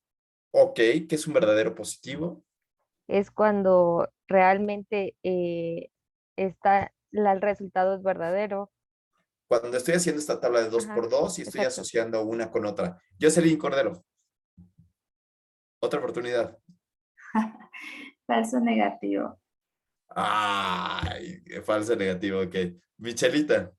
Ok, ¿qué es un verdadero positivo? es cuando realmente el resultado es verdadero. Cuando estoy haciendo esta tabla de 2 Ajá, por 2 y estoy exacto. asociando una con otra. Jocelyn Cordero. Otra oportunidad. Falso negativo. Ay, falso negativo, ok. Michelita.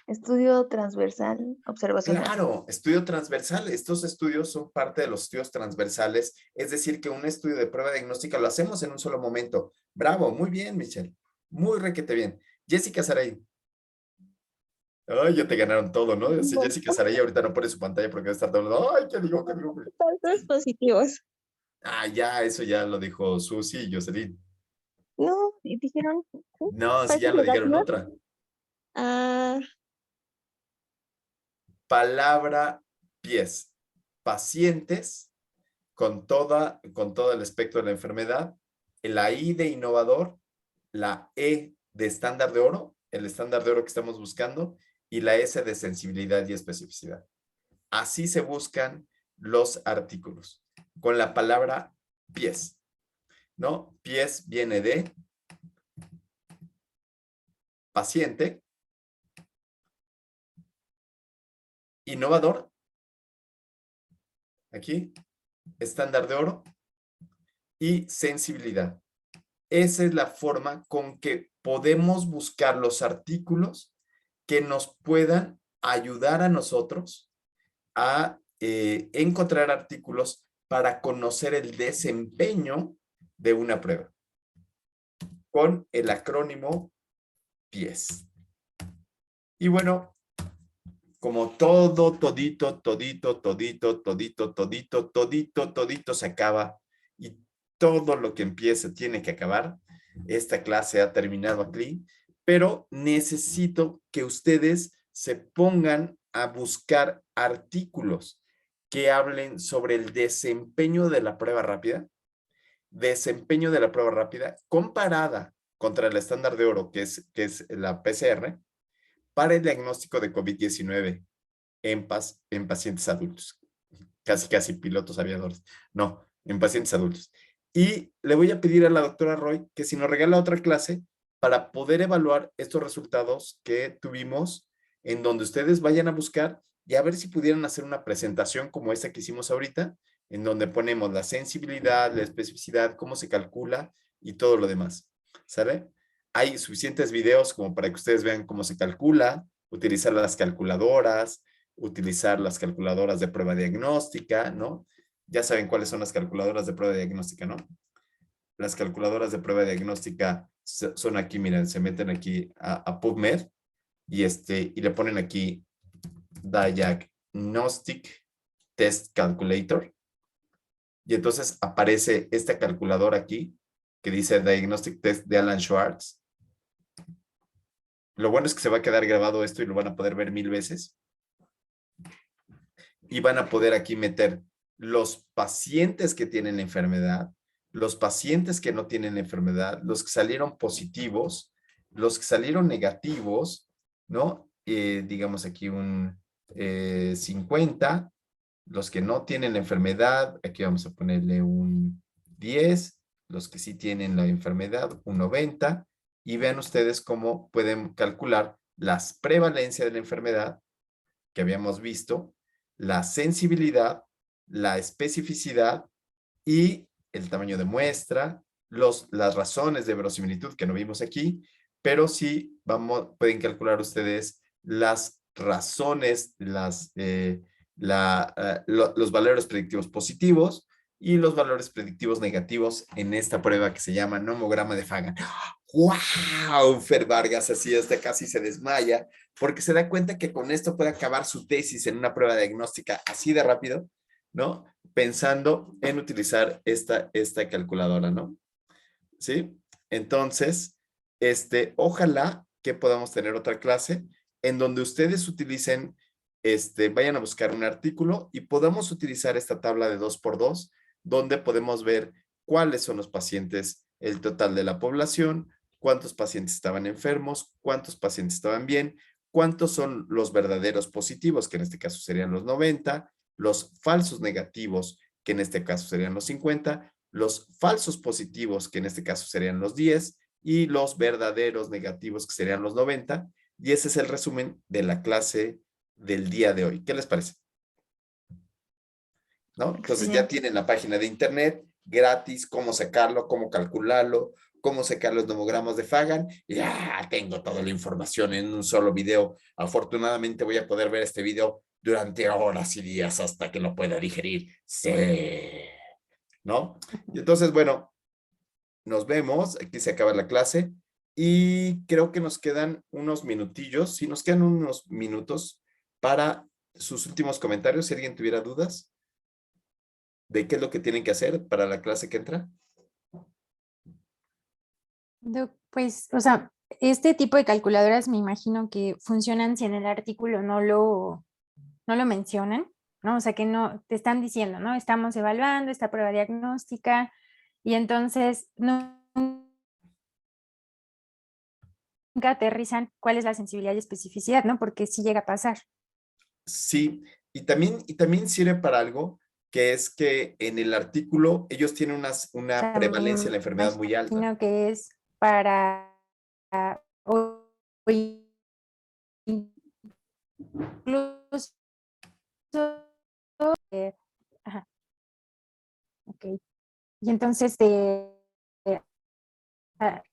Estudio transversal observacional. Claro, estudio transversal. Estos estudios son parte de los estudios transversales, es decir, que un estudio de prueba diagnóstica lo hacemos en un solo momento. Bravo, muy bien, Michelle. Muy requete bien. Jessica Saray. Ay, ya te ganaron todo, ¿no? Si Jessica Saray ahorita no pone su pantalla porque debe estar todo hablando. Ay, ¿qué digo? ¿Qué digo? Falsos positivos. Ah, ya, eso ya lo dijo Susi y Jocelyn. No, dijeron. No, sí, ya lo dijeron otra. Ah, Palabra pies. Pacientes con todo el espectro de la enfermedad. La I de innovador, la E de estándar de oro, el estándar de oro que estamos buscando, y la S de sensibilidad y especificidad. Así se buscan los artículos, con la palabra pies, ¿no? Pies viene de paciente, innovador, aquí, estándar de oro, y sensibilidad. Esa es la forma con que podemos buscar los artículos que nos puedan ayudar a nosotros a encontrar artículos para conocer el desempeño de una prueba con el acrónimo PIES. Y bueno, como todito se acaba y todo lo que empieza tiene que acabar. Esta clase ha terminado aquí, pero necesito que ustedes se pongan a buscar artículos que hablen sobre el desempeño de la prueba rápida, comparada contra el estándar de oro, que es la PCR, para el diagnóstico de COVID-19 en pacientes adultos. Casi pilotos aviadores. No, en pacientes adultos. Y le voy a pedir a la doctora Roy que si nos regala otra clase para poder evaluar estos resultados que tuvimos, en donde ustedes vayan a buscar y a ver si pudieran hacer una presentación como esta que hicimos ahorita, en donde ponemos la sensibilidad, la especificidad, cómo se calcula y todo lo demás. ¿Sale? Hay suficientes videos como para que ustedes vean cómo se calcula, utilizar las calculadoras de prueba diagnóstica, ¿no? Ya saben cuáles son las calculadoras de prueba diagnóstica, ¿no? Las calculadoras de prueba diagnóstica son aquí, miren, se meten aquí a PubMed y le ponen aquí Diagnostic Test Calculator. Y entonces aparece esta calculadora aquí que dice Diagnostic Test de Alan Schwartz. Lo bueno es que se va a quedar grabado esto y lo van a poder ver 1000 veces. Y van a poder aquí meter los pacientes que tienen enfermedad, los pacientes que no tienen enfermedad, los que salieron positivos, los que salieron negativos, ¿no? Digamos aquí un 50, los que no tienen enfermedad, aquí vamos a ponerle un 10, los que sí tienen la enfermedad, un 90, y vean ustedes cómo pueden calcular las prevalencias de la enfermedad que habíamos visto, la sensibilidad, la especificidad y el tamaño de muestra, las razones de verosimilitud que no vimos aquí, pero sí pueden calcular ustedes las razones, los valores predictivos positivos y los valores predictivos negativos en esta prueba que se llama nomograma de Fagan. ¡Wow! Fer Vargas así hasta casi se desmaya porque se da cuenta que con esto puede acabar su tesis en una prueba diagnóstica así de rápido, ¿no? Pensando en utilizar esta calculadora, ¿no? ¿Sí? Entonces, ojalá que podamos tener otra clase en donde ustedes utilicen, vayan a buscar un artículo y podamos utilizar esta tabla de 2x2, donde podemos ver cuáles son los pacientes, el total de la población, cuántos pacientes estaban enfermos, cuántos pacientes estaban bien, cuántos son los verdaderos positivos, que en este caso serían los 90, los falsos negativos, que en este caso serían los 50, los falsos positivos, que en este caso serían los 10, y los verdaderos negativos, que serían los 90. Y ese es el resumen de la clase del día de hoy. ¿Qué les parece? ¿No? Entonces ya tienen la página de internet gratis, cómo sacarlo, cómo calcularlo, cómo sacar los nomogramas de Fagan. Ya tengo toda la información en un solo video. Afortunadamente voy a poder ver este video durante horas y días hasta que lo pueda digerir. Sí. ¿No? Y entonces, bueno, nos vemos. Aquí se acaba la clase. Y creo que nos quedan unos minutillos. Sí, nos quedan unos minutos para sus últimos comentarios. Si alguien tuviera dudas de qué es lo que tienen que hacer para la clase que entra. Pues, o sea, este tipo de calculadoras me imagino que funcionan si en el artículo no lo mencionan, ¿no? O sea, que no te están diciendo, ¿no? Estamos evaluando esta prueba diagnóstica y entonces nunca aterrizan cuál es la sensibilidad y especificidad, ¿no? Porque sí llega a pasar. Sí, y también sirve para algo, que es que en el artículo ellos tienen una O sea, prevalencia de la enfermedad muy alta. Sino que es para incluso ajá, ok. Y entonces ah,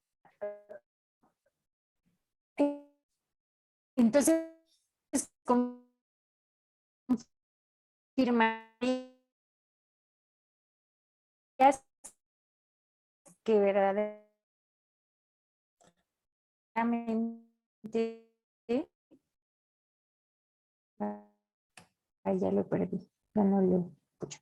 entonces confirmar que verdaderamente ay, ya lo perdí, ya no lo escucho.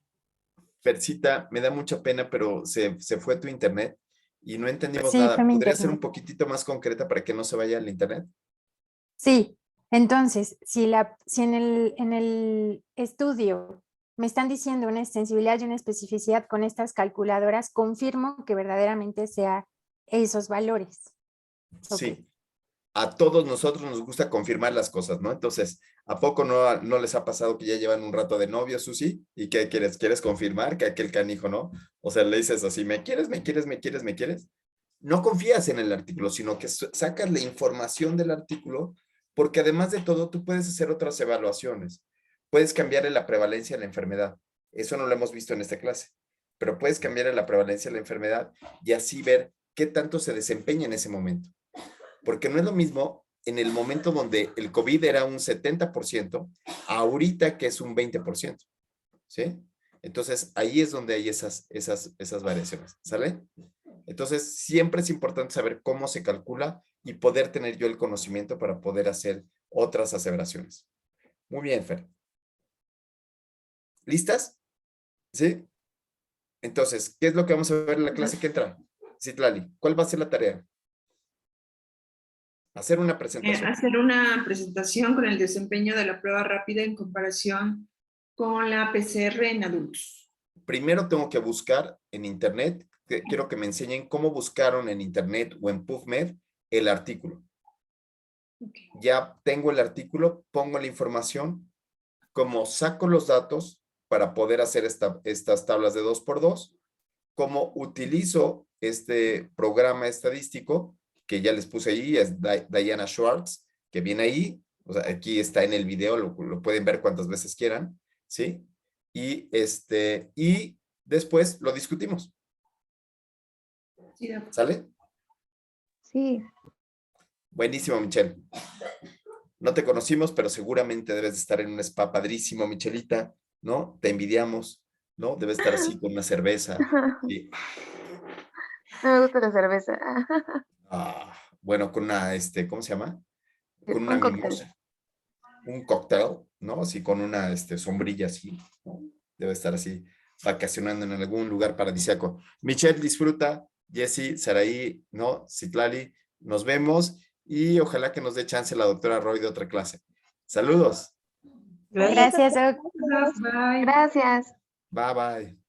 Fercita, me da mucha pena, pero se fue tu internet y no entendimos Sí, nada. fue mi ¿Podría ser un internet. poquitito más concreta para que no se vaya el internet? Sí, entonces, si en el estudio me están diciendo una extensibilidad y una especificidad con estas calculadoras, confirmo que verdaderamente sea esos valores. Ok. Sí. A todos nosotros nos gusta confirmar las cosas, ¿no? Entonces, ¿a poco no les ha pasado que ya llevan un rato de novio, Susi? ¿Y qué quieres? ¿Quieres confirmar que aquel canijo, no? O sea, le dices así, ¿me quieres, me quieres, me quieres, me quieres? No confías en el artículo, sino que sacas la información del artículo, porque además de todo, tú puedes hacer otras evaluaciones. Puedes cambiarle la prevalencia a la enfermedad. Eso no lo hemos visto en esta clase, pero puedes cambiarle la prevalencia a la enfermedad y así ver qué tanto se desempeña en ese momento. Porque no es lo mismo en el momento donde el COVID era un 70%, ahorita que es un 20%, ¿sí? Entonces, ahí es donde hay esas variaciones, ¿sale? Entonces, siempre es importante saber cómo se calcula y poder tener yo el conocimiento para poder hacer otras aseveraciones. Muy bien, Fer. ¿Listas? ¿Sí? Entonces, ¿qué es lo que vamos a ver en la clase que entra? Citlali, ¿cuál va a ser la tarea? Hacer una presentación. Hacer una presentación con el desempeño de la prueba rápida en comparación con la PCR en adultos. Primero tengo que buscar en internet, quiero que me enseñen cómo buscaron en internet o en PubMed el artículo. Okay. Ya tengo el artículo, pongo la información, cómo saco los datos para poder hacer estas tablas de 2x2, cómo utilizo este programa estadístico que ya les puse ahí, es Diana Schwartz, que viene ahí, o sea, aquí está en el video, lo pueden ver cuantas veces quieran, ¿sí? Y después lo discutimos. Sí, ¿Sale? Sí. Buenísimo, Michelle. No te conocimos, pero seguramente debes de estar en un spa padrísimo, Michelita, ¿no? Te envidiamos, ¿no? Debes estar así con una cerveza. Sí. No me gusta la cerveza. Bueno, con una, ¿cómo se llama? Con una Un cóctel. mimosa. Un cóctel, ¿no? Así con una sombrilla así, ¿no? Debe estar así vacacionando en algún lugar paradisíaco. Michelle, disfruta. Jessy, Saraí, ¿no? Citlali, nos vemos y ojalá que nos dé chance la doctora Roy de otra clase. Saludos. Gracias, Doc. Bye. Gracias. Bye, bye.